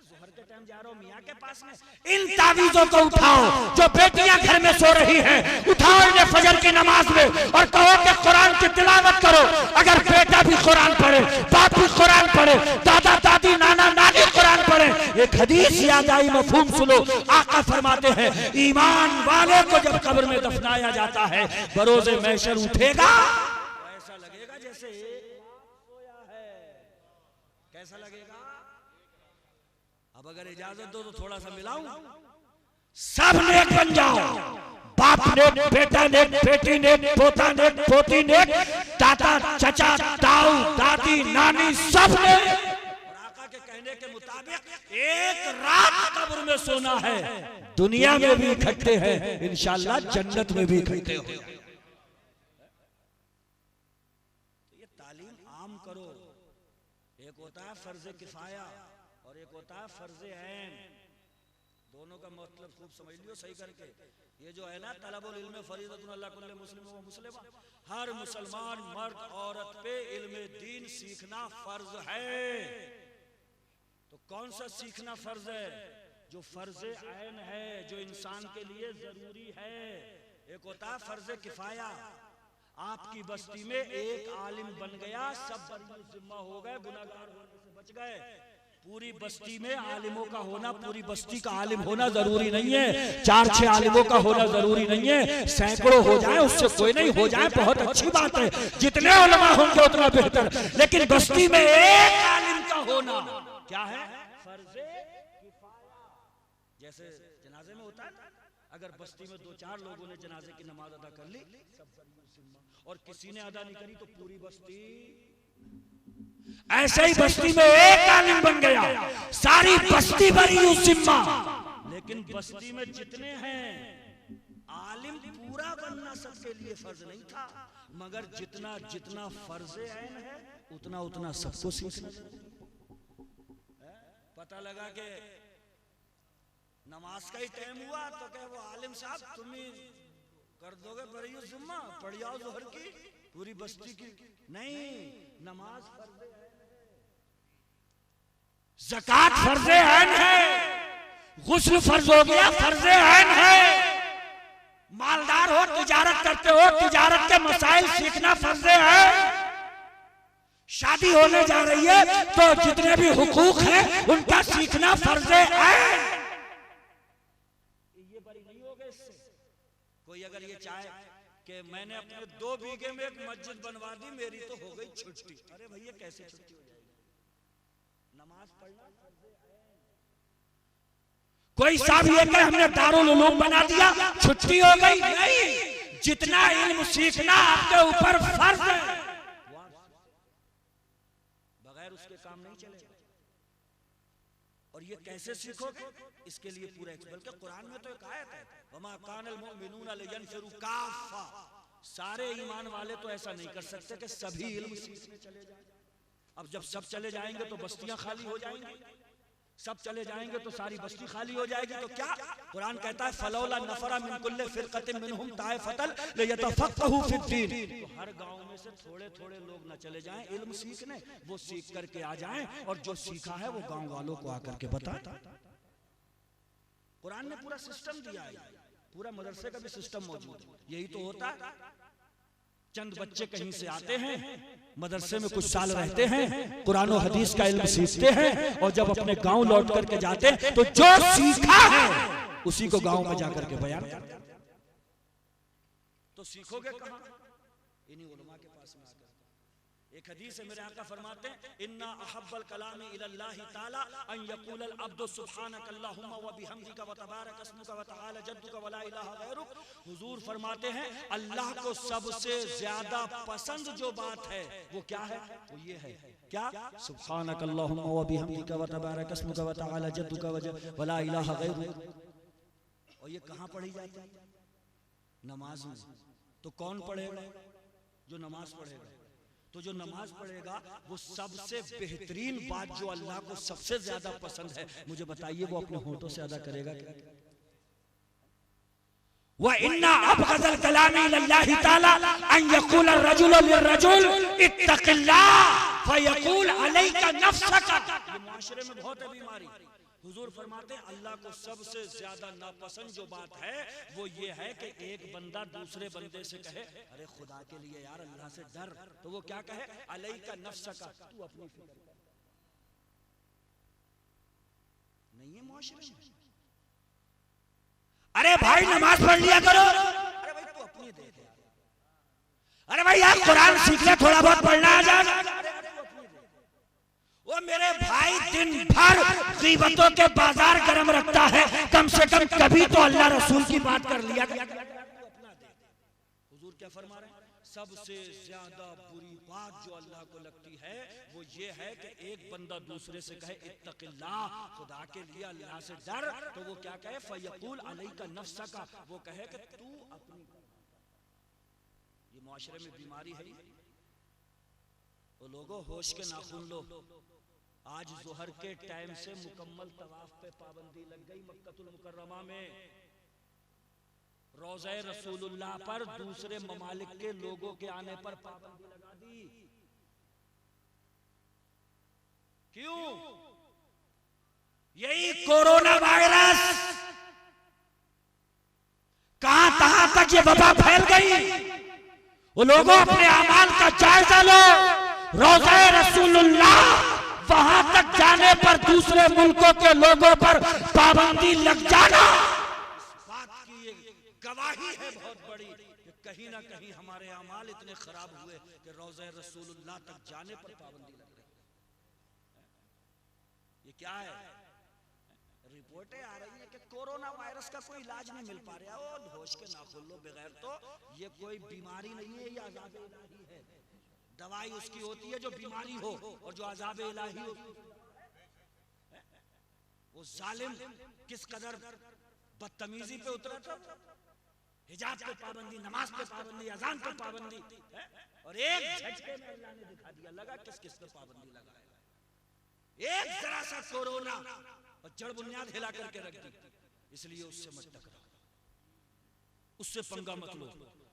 जोहर के टाइम जा रहा हूं मियां के पास में। इन तावीजों को उठाओ, जो बेटियां घर में सो रही हैं, उठाओ इन्हें फजर की नमाज में और कहो कि कुरान की तिलावत करो। अगर बेटा भी कुरान पढ़े, बाप भी कुरान पढ़े, दादा दादी नाना नानी कुरान पढ़े। एक हदीस याद आई, मफहूम सुनो। आका फरमाते हैं, ईमान वाले को जब कब्र में दफनाया जाता है, बरोज़े महशर उठेगा, ऐसा लगेगा जैसे सोया है। कैसा लगेगा? अब अगर इजाजत दो तो थोड़ा सा मिलाऊं। सब नेक बन जाओ, बाप नेक, बेटा नेक, बेटी नेक, पोता नेक, पोती नेक, दादा चचा ताऊ दादी नानी सब नेक। और आका के कहने के मुताबिक एक रात कब्र में सोना है, दुनिया में भी इकट्ठे हैं, इंशाअल्लाह जन्नत में भी इकट्ठे हो। ये तालीम आम करो। एक होता है फर्ज किफाया और एक होता है फर्ज ऐन। दोनों का मतलब खूब समझ लियो सही करके। ये जो है ना तलबुल इल्म फरीज़तुन अला कुल्लि मुस्लिम व मुस्लिमा, हर मुसलमान मर्द औरत पे इल्म दीन सीखना फर्ज है। तो कौन सा सीखना फर्ज है? जो फर्ज ऐन है, जो इंसान के लिए जरूरी है। एक होता है फर्ज किफाया, आपकी बस्ती में एक आलिम बन गया, सब बरी जिम्मा हो गए, गुनाहगार होने से बच गए। पूरी बस्ती में आलिमों का होना, पूरी बस्ती का आलिम होना जरूरी नहीं है। 4-6 आलिमों का होना जरूरी नहीं है। सैकड़ों हो जाए उससे कोई नहीं, हो जाए बहुत अच्छी बात है, जितने उलमा होंगे उतना बेहतर। लेकिन बस्ती में एक आलिम का होना क्या है? फर्ज़े किफाया। जैसे जनाजे में होता है ना, अगर बस्ती में 2-4 लोगों ने जनाजे की नमाज अदा कर ली, सब और किसी ने अदा नहीं करी तो पूरी बस्ती ऐसे ही बस्ती में एक आलिम बन गया, सारी बस्ती भरी उस जिम्मा। लेकिन बस्ती में जितने हैं आलिम पूरा बनना सबके लिए फर्ज नहीं था, मगर जितना जितना फर्ज ऐन है उतना उतना सबको सीखना। पता लगा कि नमाज का ही टाइम हुआ तो क्या वो आलिम साहब तुम ही कर दोगे बड़ी जुम्मा, पढ़ जाओ जोहर की पूरी बस्ती की? नहीं, नमाज फर्ज है, ज़कात फर्ज ऐन है, गुस्ल फर्ज हो गया, फर्ज ऐन है। मालदार हो, तिजारत करते हो, तिजारत के मसाइल सीखना फर्ज है। शादी होने जा रही है तो जितने भी हुकूक हैं उनका सीखना फर्ज है। ये बड़ी नहीं होगा इससे। कोई अगर ये चाहे कि मैंने अपने 2 बीघे में एक मस्जिद बनवा दी, मेरी तो हो गई छुट्टी, अरे भैया कैसे छुट्टी हो जाएगी? नमाज पढ़ना फर्ज है। कोई साहब ये कहे हमने दारुल उलूम बना दिया, छुट्टी हो गई? नहीं, जितना इल्म सीखना आपके ऊपर फर्ज है, बगैर उसके काम नहीं चलेगा। और ये कैसे सीखोगे? इसके लिए पूरा बल्कि कुरान में तो एक आयत है, वमा कानल मुमिनूना लियनफिरू काफ़ा, सारे ईमान वाले तो ऐसा नहीं कर सकते कि सभी इल्म सीखने चले जाएं। अब जब सब चले जाएंगे तो बस्तियां खाली हो जाएंगी, सब चले जाएंगे तो सारी बस्ती खाली हो जाएगी। तो क्या कुरान कहता है, फलौला नफरा मिन कुल्li फिरकतिन मिनहुम ताइफतन लियतफक्कहू फिद्दीन। तो हर गांव में से थोड़े थोड़े लोग न चले जाएं इल्म सीखने, वो सीख करके आ जाएं और जो सीखा है वो गांव वालों को आकर के बताएं। कुरान ने पूरा सिस्टम दिया है, पूरा मदरसे का भी सिस्टम मौजूद है। यही तो होता है, चंद बच्चे कहीं से आते हैं, मदरसे में कुछ साल रहते हैं, कुरान और हदीस का इल्म सीखते हैं, और जब अपने गांव लौट करके जाते हैं तो जो सीखा है उसी को गांव में जाकर के बयान करते हैं। तो सीखोगे कहां? इन्हीं उलमा के पास में आकर। एक हदीस है, मेरे आका फरमाते हैं, इन्ना अहब्बल कलामी इलल्लाहि ताला अन यक़ूलल अब्दु सुब्हानकल्लाहुम्मा व बिहम्दिका व तबारक अस्मुका व तआला जद्दुका व ला इलाहा गैरुक। हुजूर फरमाते हैं, अल्लाह को सबसे ज्यादा पसंद जो बात है वो क्या है? वो ये है, क्या? सुब्हानकल्लाहुम्मा व बिहम्दिका व तबारक अस्मुका व तआला जद्दुका व ला इलाहा गैरुक। और ये कहां पढ़ी जाती है? नमाज में। तो कौन पढ़ेगा? जो नमाज पढ़ेगा। तो जो नमाज पढ़ेगा वो सबसे बेहतरीन बात जो अल्लाह को सबसे ज्यादा पसंद है, मुझे बताइए वो अपने होठों से अदा करेगा क्या? व इन्ना अबगज़ल कलामी इलल्लाहि ताला अन यक़ूल अर्रजुलु लिर्रजुल इत्तक़िल्लाह फयक़ूल अलैका नफ्सका। ये माशरे में बहुत है बीमारी। हुजूर फरमाते हैं, अल्लाह को सबसे ज्यादा नापसंद जो बात है वो ये है कि एक बंदा दूसरे बंदे से कहे, अरे खुदा के लिए यार अल्लाह से डर, तो वो क्या कहे? अलैका नफ्सका, तू अपनी फिक्र कर। नहीं है माशरे में। अरे भाई नमाज पढ़ लिया करो, अरे भाई तू अपनी दे दे, अरे भाई यार कुरान सीख ले, थोड़ा बहुत पढ़ना आ जाए। वो मेरे भाई दिन भर गीबतों के बाजार गर्म रखता है, कम से कम कभी तो अल्लाह रसूल की बात कर लिया। हुजूर क्या फरमा रहे हैं? सबसे ज्यादा बुरी बात जो अल्लाह को लगती है वो ये है कि एक बंदा दूसरे से कहे इत्तक़िल्लाह, खुदा के लिए अल्लाह से डर, तो वो क्या कहे? फयक़ूल अलैका नफ्सका, वो कहे कि तू अपनी। ये मुआशरे में बीमारी है। वो लोगों होश के नाखून लो। आज ज़ोहर के टाइम से मुकम्मल तवाफ पे पाबंदी लग गई मक्कतुल मुकर्रमा में। रोज़े रसूलुल्लाह पर दूसरे ममालिक के लोगों के आने पर पाबंदी लगा दी। क्यों? यही कोरोना वायरस कहां तक ये वबा फैल गई। वो लोगों अपने अमाल का जायजा लो। रोज़े रसूलुल्लाह वहां तक जाने पर दूसरे मुल्कों के लोगों पर पाबंदी लग जाना, इस बात की ये गवाही है बहुत बड़ी कि कहीं ना कहीं हमारे अमाल इतने खराब हुए कि रोज़े रसूलुल्लाह तक जाने पर पाबंदी लग गई। ये क्या है? रिपोर्टें आ रही है कि कोरोना वायरस का कोई इलाज नहीं मिल पा रहा। ओ होश के नाखून लो, बगैर तो ये कोई बीमारी नहीं है, ये अज़ाब इलाही है। दवाई उसकी होती है जो बीमारी हो, और जो अज़ाब इलाही हो। वो जालिम किस कदर बदतमीजी पे उतरा था, हिजाब पे पाबंदी, नमाज पे पाबंदी, अजान पे पाबंदी, और एक झटके में अल्लाह ने दिखा दिया लगा किस किस पे पाबंदी लगा है। एक जरा सा कोरोना और जड़ बुनियाद हिला करके रख दी। इसलिए उससे मत टकराओ, उससे पंगा मत लो।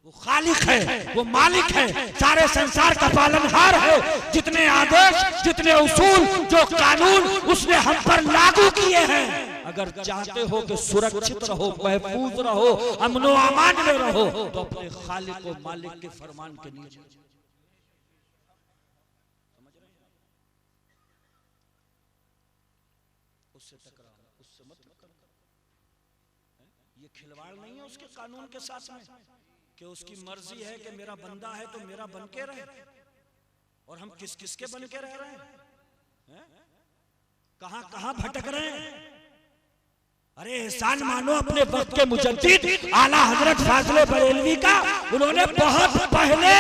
वो खालिक है, वो मालिक है, सारे संसार का पालनहार है। जितने आदेश, जितने उसूल, जो कानून उसने हम पर लागू किए हैं, अगर चाहते हो कि सुरक्षित रहो, महफूज रहो, अमनो अमान में रहो, तो अपने खालिक और मालिक के फरमान के नीचे। उससे टकराओ, उससे मत टकराओ। ये खिलवाड़ नहीं है उसके कानून के साथ में कि उसकी मर्जी है कि मेरा बंदा है तो मेरा बन के रहे, और हम किस किस के बन के रह रहे हैं, कहां कहां भटक रहे हैं। अरे एहसान मानो अपने वक्त के मुजद्दिद आला हजरत फाजिल बरेलवी का। उन्होंने बहुत पहले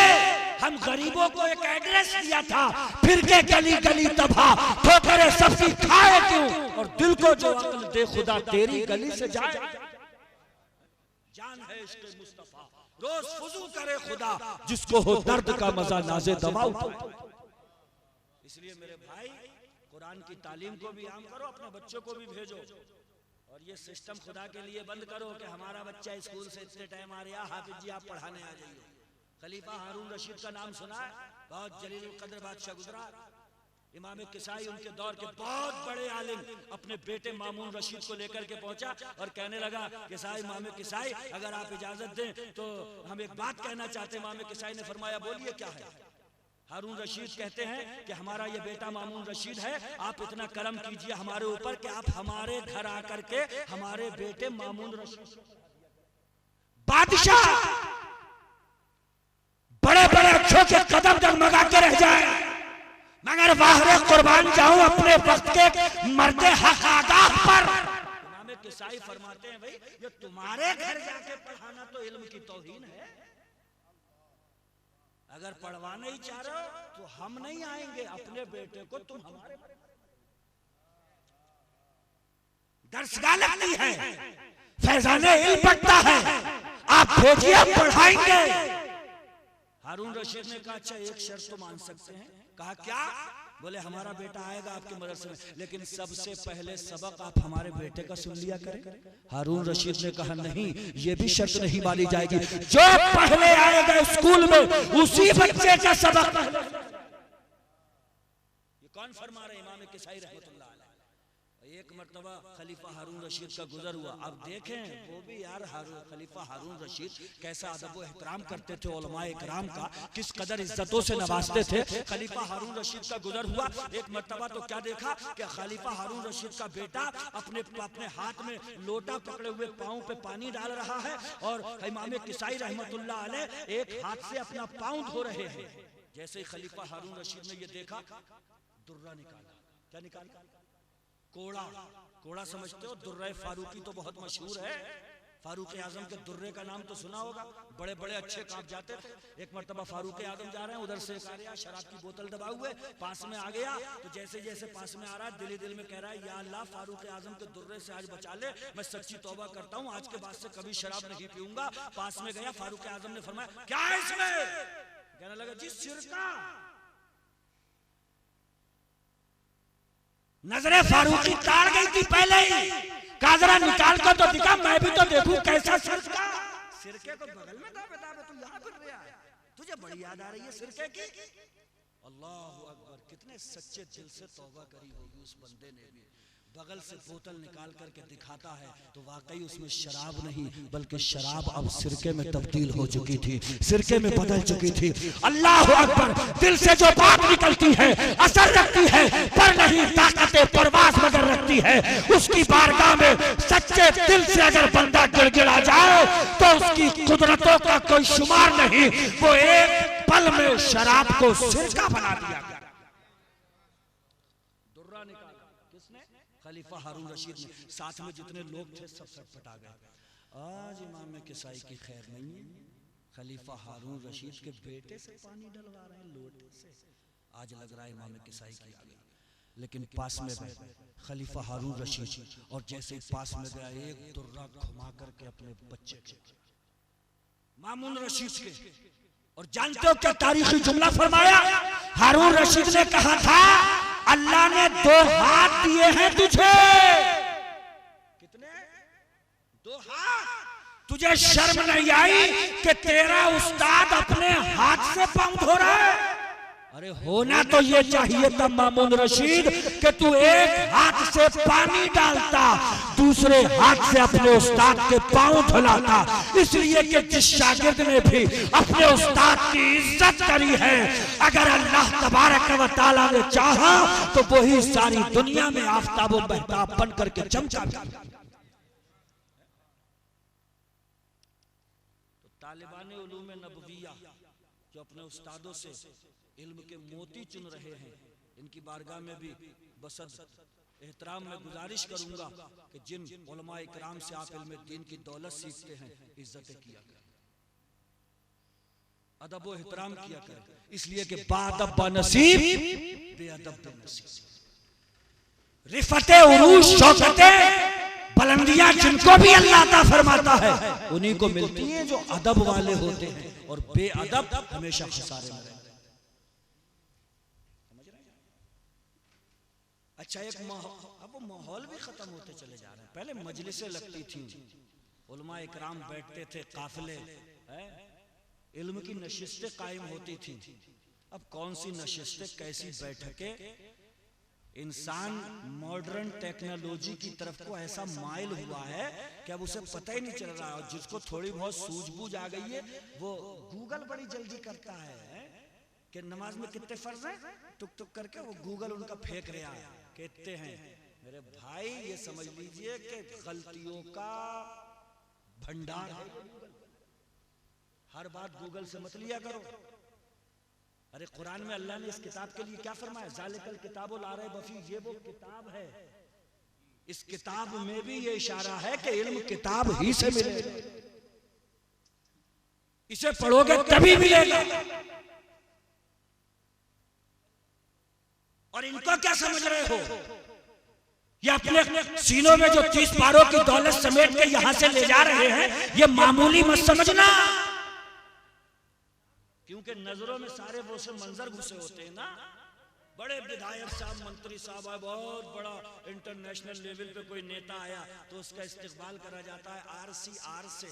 हम गरीबों को एक एड्रेस दिया था, फिर के गली गली तबाह, ठोकरे सबकी खाए क्यों, और दिल को जो अक्ल दे खुदा तेरी गली से जाए। जान है इसके मुस्तफा, रोज फुजू करे खुदा, जिसको हो दर्द का मजा नाज़े दवा उठाओ। इसलिए मेरे भाई, कुरान की तालीम को भी आम करो, अपने बच्चों को भी भेजो, और ये सिस्टम खुदा के लिए बंद करो कि हमारा बच्चा स्कूल से इतने टाइम आ रहा, हाफिज जी आप पढ़ाने आ जाइए। खलीफा हारून रशीद का नाम सुना है, बहुत जलील कद्र बादशाह गुजरा। इमाम किसाई उनके दौर के बहुत बड़े आलिम अपने बेटे मामून रशीद को लेकर के पहुंचा और कहने लगा, किसाई इमाम किसाई अगर आप इजाजत दें तो हम एक बात कहना चाहते हैं। इमाम किसाई ने फरमाया, बोलिए क्या है। हारून रशीद कहते हैं कि हमारा ये बेटा मामून रशीद है, आप इतना करम कीजिए हमारे ऊपर कि आप हमारे घर आकर के हमारे बेटे मामून रशीद। बादशाह बड़े बड़े अक्षरों के कदम डगमगा के रह जाए, मगर वाहरे कुर्बान जाऊं अपने वक्त के मर्दे हक आगाह पर। इमाम किसाई फरमाते हैं, भाई ये तुम्हारे घर जाके पढ़ाना तो इल्म की तौहीन है। अगर पढ़वाना ही चाह रहे हो तो हम नहीं आएंगे, अपने बेटे को तुम हमारे दर्सगाह लगती है, फैजाने इल्म पढ़ता है, आप भेजिए हम पढ़ाएंगे। हारून रशीद ने कहा, अच्छा एक शर्त तो मान सकते हैं। कहा क्या? बोले हमारा बेटा आएगा आपके मदरसे में, लेकिन सबसे पहले सबक आप हमारे बेटे का सुन लिया करें। हारून रशीद ने कहा नहीं, ये भी शर्त नहीं मानी जाएगी, जो पहले आएगा स्कूल में उसी बच्चे का सबक। ये कौन फरमा रहे? इमाम किसाई रहमतुल्लाह अलैह। एक मर्तबा खलीफा हारून रशीद का गुजर हुआ। अब देखें वो भी यार खलीफा हारून रशीद कैसा अदब व एहतराम करते थे उलमाए इकराम का, किस कदर इज्जतों से नवाजते थे। खलीफा हारून रशीद का गुजर हुआ। एक मर्तबा तो क्या देखा कि खलीफा हारून रशीद का बेटा अपने हाथ में लोटा पकड़े हुए पाँव पे पानी डाल रहा है, और इमाम किसाई रहमतुल्लाह अलैह एक हाथ से अपना पाँव धो रहे हैं। जैसे ही खलीफा हारून रशीद ने ये देखा, दुर्रा निकाला। क्या निकाला? कोड़ा। कोड़ा समझते हो? दुर्रे फारूकी तो बहुत मशहूर है। फारूक आजम के दुर्रे का नाम तो सुना होगा, बड़े बड़े अच्छे काप जाते थे। एक मर्तबा फारूक आजम जा रहे हैं, उधर से शराब की बोतल दबा हुए पास में आ गया। तो जैसे जैसे पास में आ रहा है, दिल में कह रहा है, या अल्लाह फारूक आजम के दुर्रे से आज बचा ले, मैं सच्ची तौबा करता हूँ, आज के बाद से कभी शराब नहीं पीऊंगा। पास में गया, फारूक आजम ने फरमाया, क्या है इसमें? कहने लगा, जी सिरका। नजरे फारूकी ताड़ गई थी पहले ही। काजरा निकाल कर तो दिखा, मैं भी तो देखूं कैसा सिरका। सिरके को बगल में दावे दावे तू यहाँ फिर रहा है, तुझे बड़ी याद आ रही है सिरके की। अल्लाह अकबर, कितने सच्चे दिल से तौबा करी होगी उस बंदे ने भी। बगल से बोतल निकाल करके दिखाता है तो वाकई उसमें शराब नहीं बल्कि शराब अब सिरके में तब्दील हो चुकी थी, सिरके में बदल चुकी थी। अल्लाह अकबर, दिल से जो बात निकलती है असर रखती है, पर नहीं ताकते परवास मगर रखती है। उसकी बारगाह में सच्चे दिल से अगर बंदा गिड़गिड़ा जाए तो उसकी कुदरतों का कोई शुमार नहीं। वो एक पल में शराब को सिरका बना दिया गया। दुर्रा निकाला किसने? खलीफा हारून रशीद ने। साथ में जितने लोग थे सब सटपटा गए। आज इमाम किसाई की खैर नहीं है, खलीफा हारून रशीद के बेटे से पानी डलवा रहे हैं लोटे से। आज लग रहा है इमाम किसाई की आ गई, लेकिन पास में गए खलीफा हारून रशीद, और जैसे ही पास में गया एक दुर्रा घुमा करके अपने बच्चे के मामून रशीद के। और जानते हो क्या तारीखी जुमला फरमाया? हारून रशीद ने कहा था अल्लाह ने 2 हाथ दिए हैं तुझे। कितने? 2 हाथ। तुझे शर्म नहीं आई कि तेरा उस्ताद अपने हाथ से पांव धो रहा है? अरे होना तो ये चाहिए था मामून रशीद कि तू एक हाथ से पानी डालता, दूसरे हाथ से अपने उस्ताद के पांव धुलाता। इसलिए कि जिस शागिर्द ने भी अपने उस्ताद की इज्जत करी है, अगर अल्लाह तबारक व तआला ने चाहा तो वही सारी दुनिया में आफताब व महताब बन करके चमका। तो तालिबान उलूम नबविया जो अपने उस्तादों से इल्म के मोती चुन रहे हैं, इनकी बारगाह में भी बसद एहतराम में गुजारिश करूंगा कि जिन उलमा इकराम से आप इल्म दीन की दौलत सीखते हैं, इज्जत किया करें, अदब व एहतराम किया करें। इसलिए कि बाअदब बनसीब, बेअदब बेनसीब। रिफते उरूज शौकते बुलंदियां जिनको भी अल्लाह अता फरमाता है, उन्हीं को मिलती है जो अदब वाले होते हैं, और बेअदब हमेशा खसारे में। अच्छा, एक अब वो माहौल भी खत्म होते चले जा रहे हैं। पहले मजलिसें लगती थी, उलमा इकराम बैठते थे, काफिले, इल्म की नशिस्तें कायम होती थी। अब कौन सी नशिस्तें, कैसी बैठकें? इंसान मॉडर्न टेक्नोलॉजी की तरफ को ऐसा माइल हुआ है कि अब उसे पता ही नहीं चल रहा। और जिसको थोड़ी बहुत सूझबूझ आ गई है, वो गूगल बड़ी जल्दी करता है कि नमाज में कितने फर्ज हैं, टुक टुक करके वो गूगल उनका फेंक रहा है, कहते हैं। मेरे भाई ये समझ लीजिए कि गलतियों का भंडार है। हर बात गूगल से मत लिया करो। अरे कुरान में अल्लाह ने इस किताब के लिए क्या फरमाया? ज़ालिकल किताबु ला रैब फीह, ये वो किताब है। इस किताब में भी ये इशारा है कि इल्म किताब ही से मिलेगा, इसे पढ़ोगे तभी मिलेगा। और इनको क्या समझ रहे हो? ये अपने सीनों में जो 30 पारों की दौलत समेट के यहां से ले जा रहे हैं, ये मामूली मत समझना। क्योंकि नजरों में सारे वो से मंजर घुसे होते हैं ना। बड़े विधायक साहब, मंत्री साहब आए, बहुत बड़ा इंटरनेशनल लेवल पे कोई नेता आया तो उसका इस्तकबाल करा जाता है RCR से,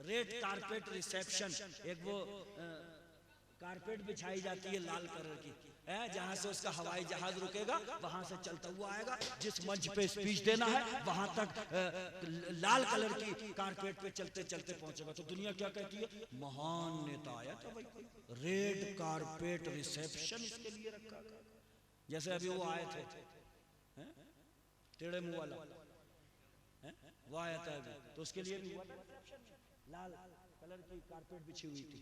रेड कारपेट रिसेप्शन। एक वो कारपेट बिछाई जाती है लाल कलर की, जहां से उसका हवाई जहाज रुकेगा, वहां से चलता हुआ आएगा। जिस मंच पे स्पीच देना है वहां तक लाल कलर की कारपेट पे चलते चलते पहुंचेगा। तो दुनिया क्या कहती है? महान नेता आया था भाई, रेड कारपेट रिसेप्शन इसके लिए रखा। जैसे अभी वो आए थे टेढ़े मुंह वाला, वो आया था अभी, तो उसके लिए भी लाल कलर की कारपेट बिछी हुई थी।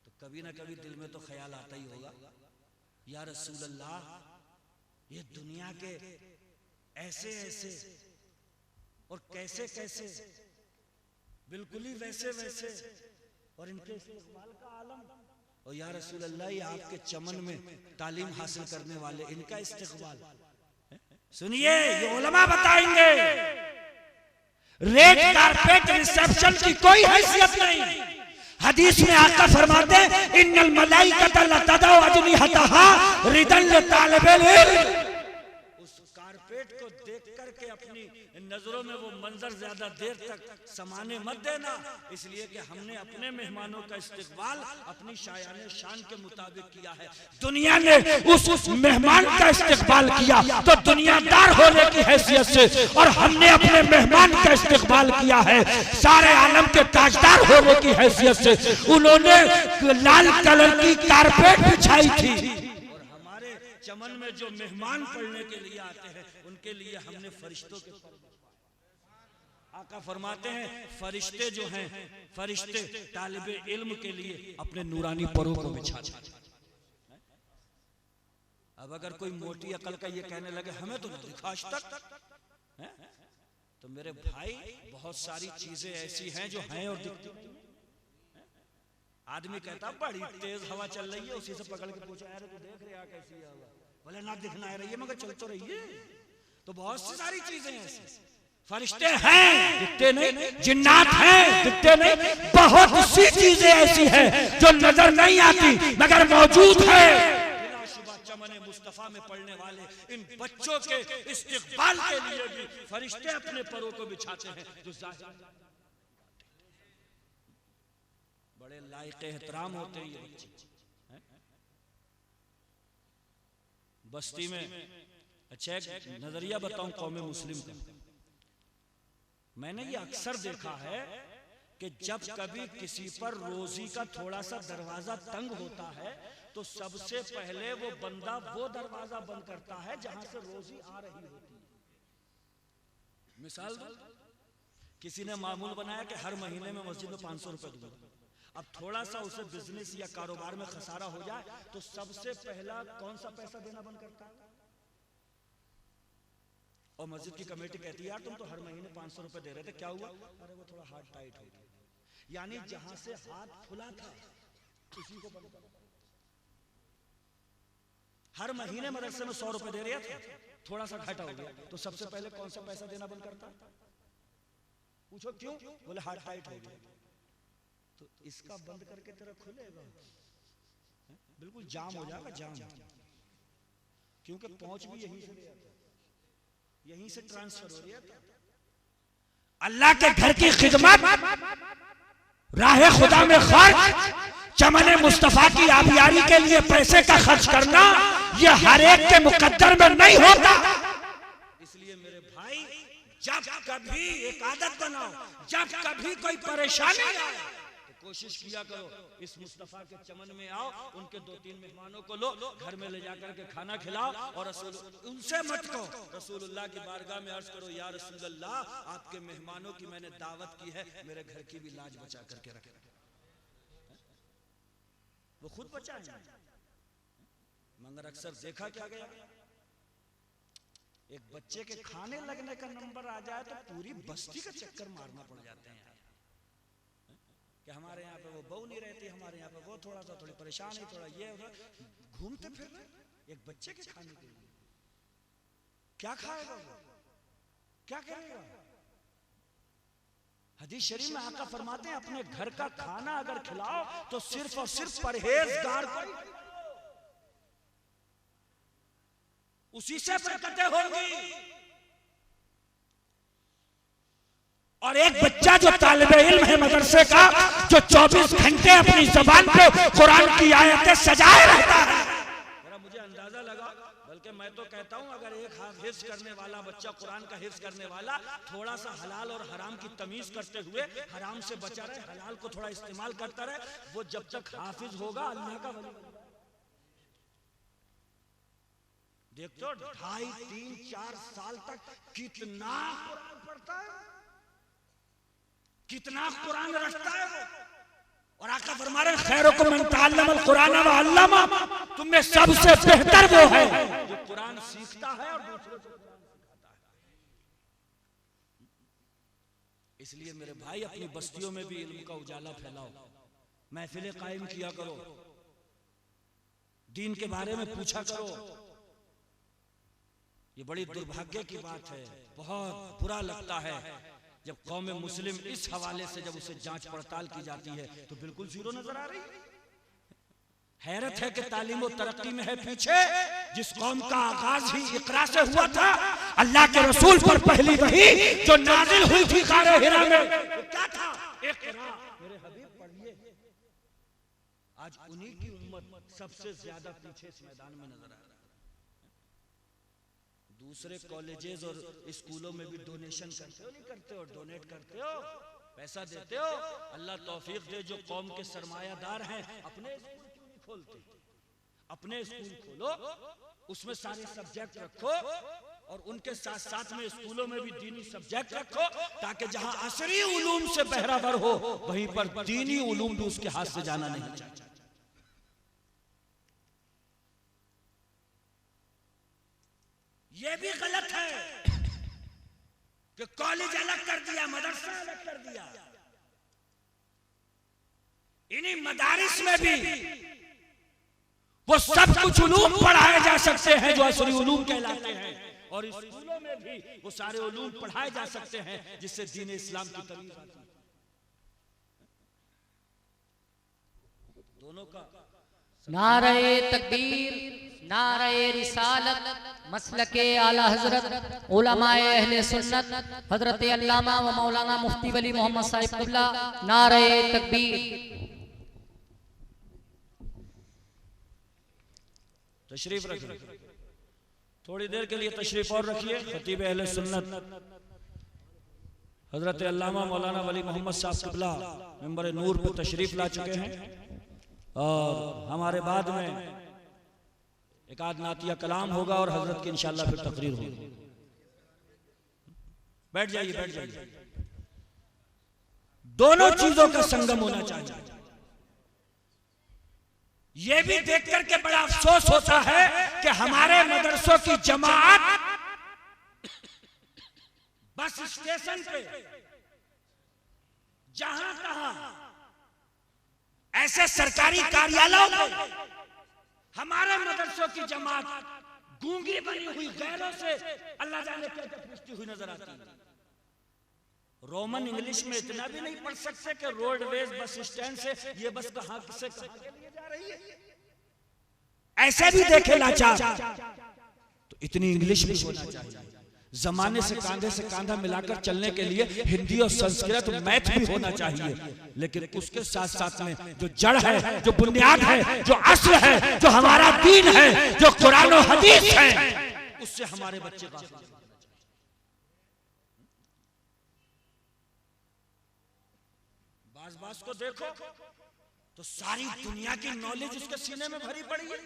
तो कभी ना कभी दिल में तो ख्याल आता ही होगा, या रसूल अल्लाह, ये दुनिया के ऐसे ऐसे और कैसे कैसे, बिल्कुल ही वैसे वैसे, और इनके इस्तेमाल का आलम। और या रसूल अल्लाह, ये आपके चमन में तालीम हासिल करने वाले, इनका इस्तेमाल सुनिए, ये उलमा बताएंगे। रेड कारपेट रिसेप्शन की कोई हैसियत नहीं। हदीस में आका फरमाते हैं, इन्नल मलाइकता लतदउ अजनिहतहा रिदन लितालिबिल इल्म। उस कारपेट को देख करके अपनी नजरों में वो मंजर ज्यादा देर तक समाने मत देना, इसलिए कि हमने अपने मेहमानों का इस्तकबाल अपनी शायाने शान के मुताबिक किया है। दुनिया ने उस मेहमान का इस्तकबाल किया तो दुनियादार होने की हैसियत से, और हमने अपने मेहमान का इस्तकबाल किया है सारे आलम के ताजदार होने की हैसियत से। उन्होंने लाल कलर की कारपेट बिछाई थी, और हमारे चमन में जो मेहमान पढ़ने के लिए आते हैं उनके लिए हमने फरिश्तों के आका फरमाते हैं, फरिश्ते जो हैं, फरिश्ते तालिबे इल्म के लिए अपने नूरानी परों को बिछाते हैं। अब अगर कोई मोटी अकल का ये कहने लगे हमें तो नहीं दिखा आज तक, तो मेरे भाई बहुत सारी चीजें ऐसी हैं जो हैं और दिखती नहीं। आदमी कहता बड़ी तेज हवा चल रही है, उसी से पकड़ के पूछा यार तू देख रहा कैसी है हवा? बोले ना दिखना है रही है मगर चल तो रही है। तो बहुत सी सारी चीजें ऐसी, फरिश्ते हैं दिखते नहीं, जिन्नात हैं दिखते नहीं, बहुत सी चीजें ऐसी हैं जो नजर नहीं आती मगर मौजूद है। चमन मुस्तफा में पढ़ने वाले इन बच्चों के इस्तिकबाल के लिए भी फरिश्ते अपने परों को बिछाते हैं जो बड़े लायक एहतराम होते हैं ये बच्चे। बस्ती में अच्छा एक नजरिया बताऊं कौम मुस्लिम का, मैंने ये अक्सर देखा है कि जब कभी किसी पर रोजी का थोड़ा सा दरवाजा तंग होता है तो सबसे पहले वो बंदा वो दरवाजा बंद करता है जहां से रोजी आ रही होती है। मिसाल किसी ने मामूल बनाया कि हर महीने में मस्जिद में 500 रुपए दूंगा, अब थोड़ा सा उसे बिजनेस या कारोबार में खसारा हो जाए तो सबसे पहला कौन सा पैसा देना बंद करता है? और मस्जिद की कमेटी कहती है यार तुम तो हर महीने 500 रुपए दे रहे थे, क्या हुआ? अरे वो थोड़ा हाथ टाइट हो गया। यानी जहां से हाथ खुला था उसी को बंद कर। हर महीने मदरसे में 100 रुपए दे रहे थे, थोड़ा सा घटा हो गया तो सबसे पहले कौन सा पैसा देना बंद करता? पूछो क्यों? बोले हाथ टाइट हो गया। तो इसका बंद करके तेरा खुलेगा? बिल्कुल जाम हो जाएगा, जाम, क्योंकि पहुंच भी यहीं से यहीं से ट्रांसफर हो रही है। अल्लाह के घर की खिदमत, राहे खुदा में खर्च, चमने मुस्तफा की आबियारी के लिए पैसे का खर्च करना ये हर एक के मुकद्दर में नहीं होता। इसलिए मेरे भाई जब कभी एक आदत बनाओ, जब कभी कोई परेशानी आए तो कोशिश किया करो इस मुस्तफा के चमन में आओ, उनके 2-3 मेहमानों को लो, घर में ले जाकर के खाना खिलाओ और रसूल उनसे मत कहो, रसूलुल्लाह की बारगाह में अर्ज करो या रसूलल्लाह आपके मेहमानों की मैंने दावत की है, मेरे घर की भी लाज बचा करके रखे। वो खुद बचाएंगे। मगर अक्सर देखा क्या गया, एक बच्चे के खाने लगने का नंबर आ जाए तो पूरी बस्ती का चक्कर मारना पड़ जाते हैं कि हमारे यहाँ पे वो बहू नहीं रहती, हमारे यहाँ पे वो थोड़ा सा थोड़ी परेशान है, थोड़ा ये घूमते फिर एक बच्चे के खाने के लिए क्या खाएगा वो, क्या करेगा? हदीस शरीफ में आका फरमाते हैं अपने घर का खाना अगर खिलाओ तो सिर्फ और सिर्फ परहेजगार को उसी से बरकतें होंगी। और एक बच्चा जो तालिबे इल्म है मदरसे का, जो 24 घंटे अपनी जबान पे कुरान की आयतें सजाए रहता है, मुझे अंदाजा लगा, बल्कि मैं तो कहता हूं अगर एक हिफ्ज करने वाला बच्चा, कुरान का हिफ्ज करने वाला थोड़ा सा हलाल और हराम की तमीज करते हुए हराम से बचा रहे, हलाल को थोड़ा इस्तेमाल करता रहे, वो जब तक हाफिज होगा अल्लाह का वली। देखते हो 2.5, 3, 4 साल तक कितना कुरान पढ़ता है, कितना कुरान रटता है वो। और आका फरमा रहे खैरुकुम मन तअल्लमल कुरान व अल्लमा, तुम में सबसे बेहतर वो है जो कुरान सीखता है और दूसरों को कुरान सिखाता है। इसलिए मेरे भाई अपनी बस्तियों में भी इल्म का उजाला फैलाओ, महफिलें कायम किया करो, दीन के बारे में पूछा करो। ये बड़ी दुर्भाग्य की बात है, बहुत बुरा लगता है जब कौम मुस्लिम इस हवाले से जब उसे जांच पड़ताल की जाती है तो बिल्कुल जीरो नजर आ रही। हैरत है कि तालीम और तरक्की में है पीछे। जिस कौम का आगाज ही इकरा से हुआ था, अल्लाह के रसूल पर पहली वही जो नाजिल हुई थी गारे हिरा में, क्या था? इकरा मेरे हबीब पढ़िए। आज उन्हीं की उम्मत सबसे ज्यादा पीछे इस मैदान में नजर आ रहा है। दूसरे कॉलेजेस और स्कूलों में भी डोनेशन करते हो, नहीं करते हो? डोनेट करते हो, पैसा देते हो। अल्लाह तौफीक दे जो कौम के सरमायादार हैं, अपने स्कूल क्यों नहीं खोलते? अपने स्कूल खोलो, उसमें सारे सब्जेक्ट रखो और उनके साथ साथ में स्कूलों में भी दीनी सब्जेक्ट रखो, ताकि जहां असरी उलूम से बहरावर हो वहीं पर दीनी उलूम भी उसके हाथ से जाना नहीं चाहिए। ये भी गलत है कि कॉलेज अलग कर दिया, मदरसा अलग कर दिया। इन्हीं मदारिस में भी वो सब कुछ उलूम पढ़ाए जा सकते हैं जो असली उलूम कहलाते हैं, और स्कूलों में भी वो सारे उलूम पढ़ाए जा सकते हैं जिससे दीन इस्लाम की तमीज आती है। दोनों का नारे तकबीर, नारे रिसालत, मसलके आला हजरत उलमाए अहले सुन्नत हजरत अल्लामा व मौलाना मुफ्ती वली मोहम्मद साहिब क़िबला, नारे तकबीर। तशरीफ रखिए, थोड़ी देर के लिए तशरीफ और रखिए। खतीब अहले सुन्नत हजरत अल्लामा मौलाना वली मोहम्मद साहब क़िबला मिंबर नूर पर तशरीफ ला चुके हैं, और हमारे बाद में एक आध नातिया कलाम होगा और हजरत की इंशाअल्लाह फिर तकरीर होगी। बैठ जाइए, बैठ जाइए। दोनों चीजों का संगम होना चाहिए। यह भी देख करके बड़ा अफसोस होता है कि हमारे मदरसों की जमात बस स्टेशन पे जहां तहां ऐसे सरकारी कार्यालयों में हमारे मदरसों की जमात गूंगी बनी हुई गैरों से अल्लाह जाने क्या पूछती हुई नजर आती है। रोमन इंग्लिश में इतना भी नहीं पढ़ सकते कि रोडवेज बस स्टैंड से ये बस कहां से कहां के लिए जा रही है, ऐसे भी देखे लाचार। तो इतनी इंग्लिश भी होना चाहिए। जमाने से कांधा मिलाकर चलने के लिए हिंदी और संस्कृत मैथ भी होना चाहिए, लेकिन उसके साथ साथ में जो जड़ है, जो बुनियाद है, जो असल है, जो हमारा दीन है, जो कुरान और हदीस है, उससे हमारे बच्चे गाफिल। बास को देखो तो सारी दुनिया की नॉलेज उसके सीने में भरी पड़ी है,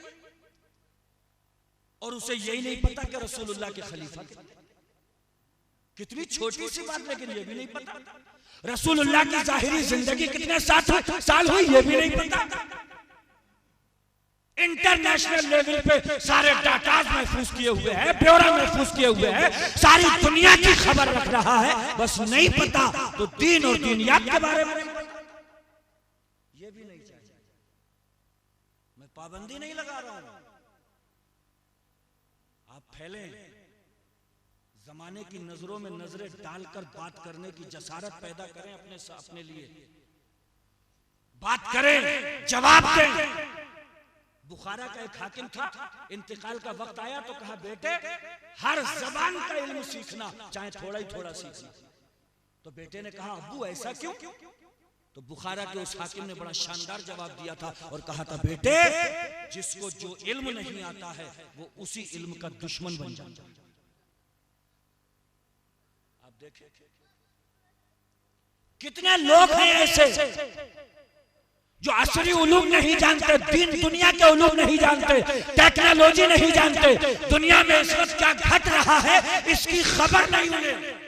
और उसे यही नहीं पता कि रसूलुल्लाह के खलीफा कितनी छोटी सी बात, लेकिन ये भी नहीं पता रसूलुल्लाह की जाहिरी जिंदगी कितने साल हुई, ये भी नहीं पता। इंटरनेशनल लेवल पे सारे डाटाज महफूज किए हुए हैं, ब्यौरा महफूज किए हुए हैं, सारी दुनिया की खबर रख रहा है, बस नहीं पता तो दीन और दीनियात के बारे में ये भी नहीं चाहिए। मैं पाबंदी नहीं लगा रहा हूं, आप फैले जमाने की नजरों में नजरें डालकर बात करने की जसारत पैदा करें, अपने लिए बात करें, जवाब दें। बुखारा का एक हाकिम था, इंतकाल का वक्त आया तो कहा बेटे हर जबान का इल्म सीखना, चाहे थोड़ा ही थोड़ा सीखना। तो बेटे ने कहा अब्बू ऐसा क्यों? तो बुखारा के उस हाकिम ने बड़ा शानदार जवाब दिया था और कहा था बेटे जिसको जो इल्म नहीं आता है वो उसी इल्म का दुश्मन बन जाता है। आप देखें कितने लोग हैं ऐसे जो असली उलूम नहीं जानते, दीन दुनिया के उलूम नहीं जानते, टेक्नोलॉजी नहीं जानते, दुनिया में इस वक्त क्या घट रहा है इसकी खबर नहीं उन्हें।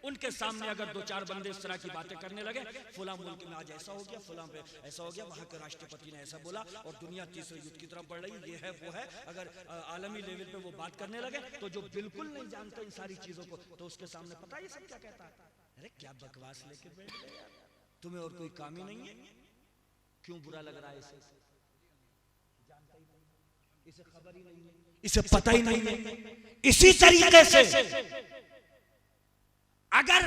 उनके सामने अगर दो चार बंदे इस तरह की बातें करने लगे, फुला मुल्क में आज ऐसा हो गया, फुला पे ऐसा हो गया, वहां के राष्ट्रपति ने ऐसा बोला और दुनिया तीसरे युद्ध की तरफ बढ़ रही, ये है वो है, अगर आलमी लेवल पे वो बात करने लगे तो जो बिल्कुल नहीं जानते इन सारी चीजों को, तो उसके सामने पता ही सब क्या कहता है, अरे क्या बकवास लेके बैठ गए यार, तुम्हें और कोई काम ही नहीं है, क्यों बुरा लग रहा है इसे? जानता ही नहीं, इसे खबर ही नहीं है, इसे पता ही नहीं है। इसी तरीके से अगर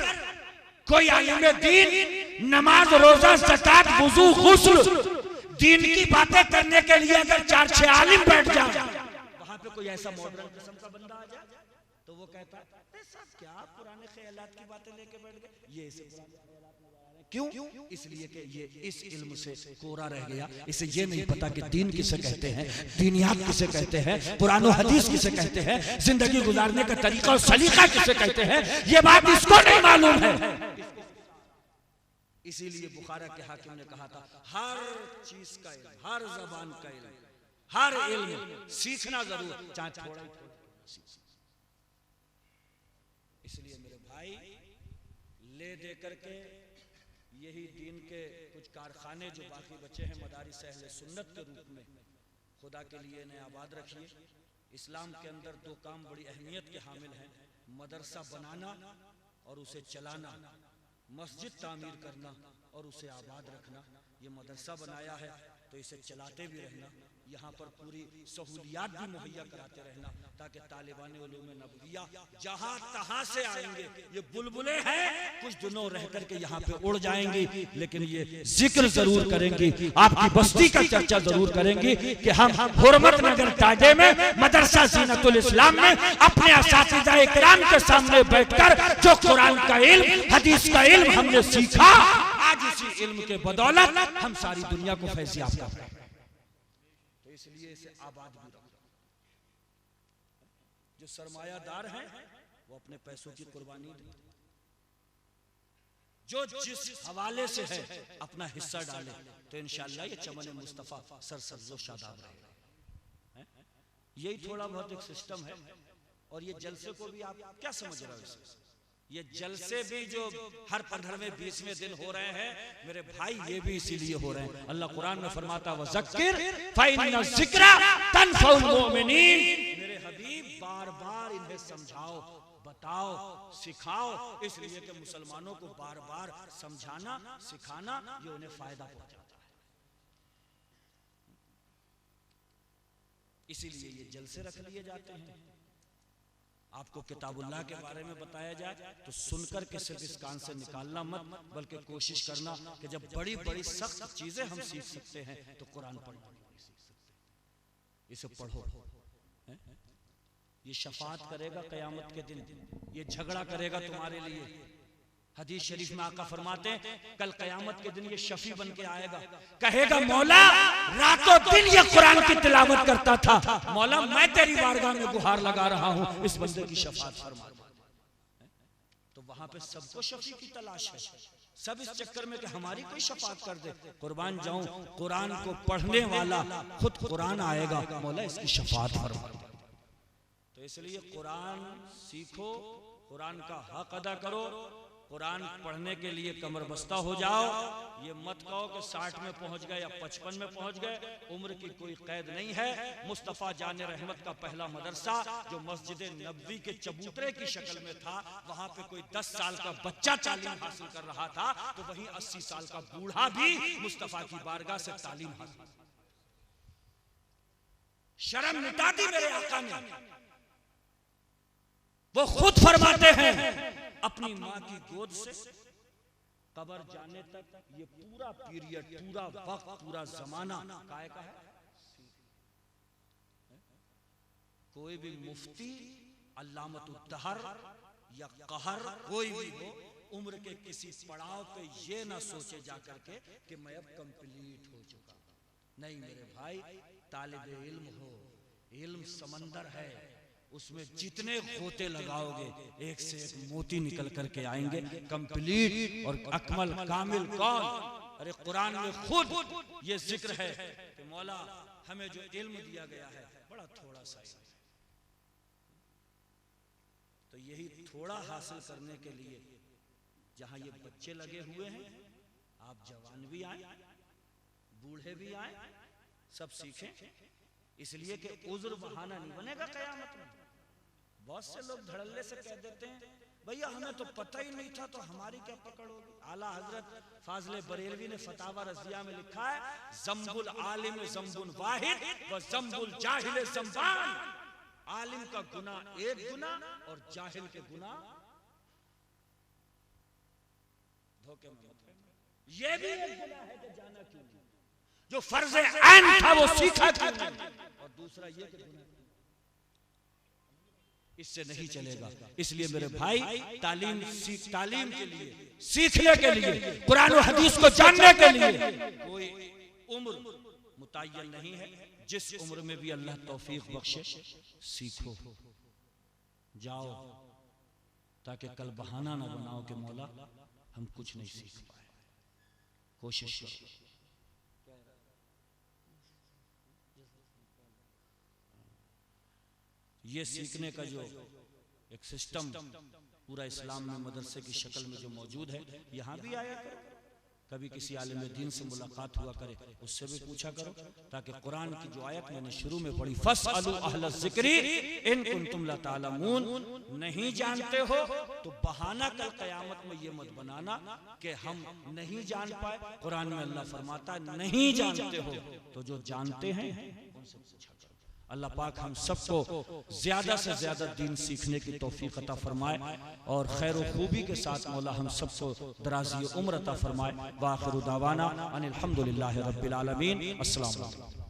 कोई आलिम दीन नमाज, रोजा, ज़कात, वुज़ू, गुस्ल, दीन की बातें करने के लिए अगर 4-6 आलिम बैठ जाए, वहां पे कोई ऐसा मॉडर्न किस्म का बंदा आ जाए तो वो कहता है सब क्या पुराने ख्यालात की बातें लेके बैठ गए, ये इसे क्यों? इसलिए कि ये इस इल्म से कोरा रह गया, इसे ये नहीं पता कि दीन किसे कहते हैं, दीनियात किसे कहते हैं, कुरान और हदीस किसे कहते हैं, जिंदगी गुजारने का तरीका और सलीका किसे कहते हैं, ये बात इसको नहीं मालूम है। इसीलिए बुखारा के हाकिम ने कहा था हर चीज का इल्म, हर जबान का इल्म, हर इल्म सीखना जरूर, चाहे थोड़ा ही थोड़ा। इसलिए मेरे भाई ले दे करके यही दीन के कुछ कारखाने जो बाकी बचे हैं मदारिस अहले सुन्नत के रूप में, खुदा के लिए इन्हें आबाद रखिए। इस्लाम के अंदर दो काम बड़ी अहमियत के हामिल हैं, मदरसा बनाना और उसे चलाना, मस्जिद तामीर करना और उसे आबाद रखना। ये मदरसा बनाया है तो इसे चलाते भी रहना, यहाँ पर पूरी सहूलियात भी मुहैया कराते रहना, ताकि तालिबान उलूम नबविया जहाँ तहाँ से आएंगे। ये बुलबुले हैं, कुछ दिनों रह करके यहाँ पे उड़ जाएंगी, लेकिन ये जिक्र जरूर करेंगी, आपकी बस्ती का चर्चा जरूर करेंगी कि हम हुर्मत नगर ताजे में मदरसा ज़ीनतुल इस्लाम में अपने असातिज़ा इकराम के सामने बैठकर जो कुरान का इल्म, हदीस का इल्म हमने सीखा, आज इसी इल्म के बदौलत हम सारी दुनिया को फैज़याब कर रहे हैं। तो इसलिए इसे आबाद भी रखो। जो सरमायादार हैं वो अपने पैसों की कुर्बानी दें, जो जिस हवाले से है अपना हिस्सा डाले, तो इंशाअल्लाह ये चमन मुस्तफा सरसब्ज़ो शादाब रहेगा। यही थोड़ा बहुत एक सिस्टम है। और ये जलसे को भी आप क्या समझ रहे हो? ये जलसे भी जो हर 15वें 20वें दिन हो रहे हैं मेरे भाई, ये भी इसीलिए हो रहे हैं। अल्लाह कुरान में फरमाता वज़क्किर फ़इन्न ज़िक्रा तनफ़उल मुमिनीन। मेरे हबीब बार बार इन्हें समझाओ, बताओ, सिखाओ, इसलिए कि मुसलमानों को बार बार समझाना, सिखाना ये उन्हें फायदा पहुंचाता है। इसीलिए ये जलसे रख लिए जाते हैं। आपको किताबुल्लाह के बारे में बताया जाए तो सुनकर के सिर्फ इस कान से निकालना मत, बल्कि कोशिश करना कि जब बड़ी बड़ी सख्त चीजें हम सीख सकते हैं तो कुरान पढ़ना भी सीख सकते हैं। इसे पढ़ो, ये शफाअत करेगा क़यामत के दिन, ये झगड़ा करेगा तुम्हारे लिए। हदीस शरीफ में आका फरमाते हैं कल क़यामत के दिन ये शफी बन के आएगा, कहेगा मौला रातों दिन ये कुरान की तिलावत करता था, मौला मैं तेरी बारगाह में गुहार लगा रहा हूं, इस बंदे की शफाअत फरमा। तो वहां पे सबको शफी की तलाश है, सब इस चक्कर में कि हमारी कोई शफाअत कर दे। कुर्बान जाऊं, कुरान को पढ़ने वाला खुद कुरान आएगा, मौला इसकी शफाअत फरमा। तो इसलिए कुरान सीखो, कुरान का हक अदा करो, कुरान पढ़ने के लिए कमर बस्ता हो जाओ। ये मत कहो कि 60 में पहुंच गए या 55 में पहुंच गए, उम्र की कोई कैद नहीं है। मुस्तफ़ा जान रहमत का पहला मदरसा जो मस्जिद नबवी के चबूतरे की शक्ल में था, वहां पे कोई 10 साल का बच्चा तालीम हासिल कर रहा था, तो वहीं 80 साल का बूढ़ा भी मुस्तफ़ा की बारगाह से तालीम हासिल। शर्म मिटा दी मेरे आका ने। वो खुद फरमाते हैं अपनी माँ की गोद से कब्र जाने तक ये पूरा पीरियड, पूरा वक्त, पूरा जमाना काय का है। कोई भी मुफ्ती, अल्लामतुद्दहर या कहर कोई भी हो, उम्र के किसी पड़ाव पे ये ना सोचे जाकर के कि मैं अब कंप्लीट हो चुका। नहीं मेरे भाई, तालिबे इल्म हो, इल्म समंदर है, उसमें जितने गोते लगाओगे एक से एक मोती निकल करके आएंगे। कंप्लीट और अकमल कामिल कौन? अरे कुरान में खुद ये जिक्र है कि मौला हमें जो इल्म दिया गया है बड़ा थोड़ा सा है। तो यही थोड़ा हासिल करने के लिए जहां ये बच्चे लगे हुए हैं, आप जवान भी आए, बूढ़े भी आए, सब सीखें। इसलिए कि उज़्र बहाना नहीं बनेगा क़यामत में। बहुत से लोग धड़ल्ले से कह देते हैं भैया हमें तो पता ही नहीं था, तो हमारी क्या पकड़ होगी। आला हजरत फाज़िल बरेलवी ने फतावा रज़िया में लिखा है ज़म्बुल आलिम ज़म्बुन वाहिद व ज़म्बुल जाहिल ज़म्बान। आलिम का गुनाह एक गुनाह और जाहिल के गुनाह धोखे में मत रहना। ये भी एक गुनाह है कि जाना क्यों नहीं, जो फर्ज़े ऐन था वो सीखा क्यों नहीं, और दूसरा ये कि इससे नहीं चलेगा। इसलिए मेरे भाई तालीम के लिए, सीखने के लिए, कुरान और हदीस को जानने के लिए कोई उम्र मुतय्यन नहीं है। जिस उम्र में भी अल्लाह तौफीक बख्शे सीखो, जाओ, ताकि कल बहाना ना बनाओ कि मौला हम कुछ नहीं सीख पाए। कोशिश करो। ये सीखने का जो एक सिस्टम पूरा इस्लाम में मदरसे की शक्ल में जो मौजूद है, यहाँ भी आया करो। कभी किसी आलिम दीन से मुलाकात हुआ करे, उससे भी पूछा करो, ताकि कुरान की जो आयत मैंने शुरू में पढ़ी, फस्अलू अहल ज़िक्री इन कुंतुम ला तालमून, नहीं जानते हो तो बहाना कल क़यामत में ये मत बनाना कि हम नहीं जान पाए। कुरान में अल्लाह फरमाता है नहीं जानते हो तो जो जानते हैं उनसे पूछा करो। अल्लाह पाक हम सबको ज्यादा से ज्यादा दीन सीखने की तौफीक अता फरमाए और खैर खूबी के साथ मौला हम सबको दराज़ी उम्र अता फरमाए। व आखिरु दावाना अनिल हम्दुलिल्लाहि रब्बिल आलमीन। अस्सलाम वालेकुम।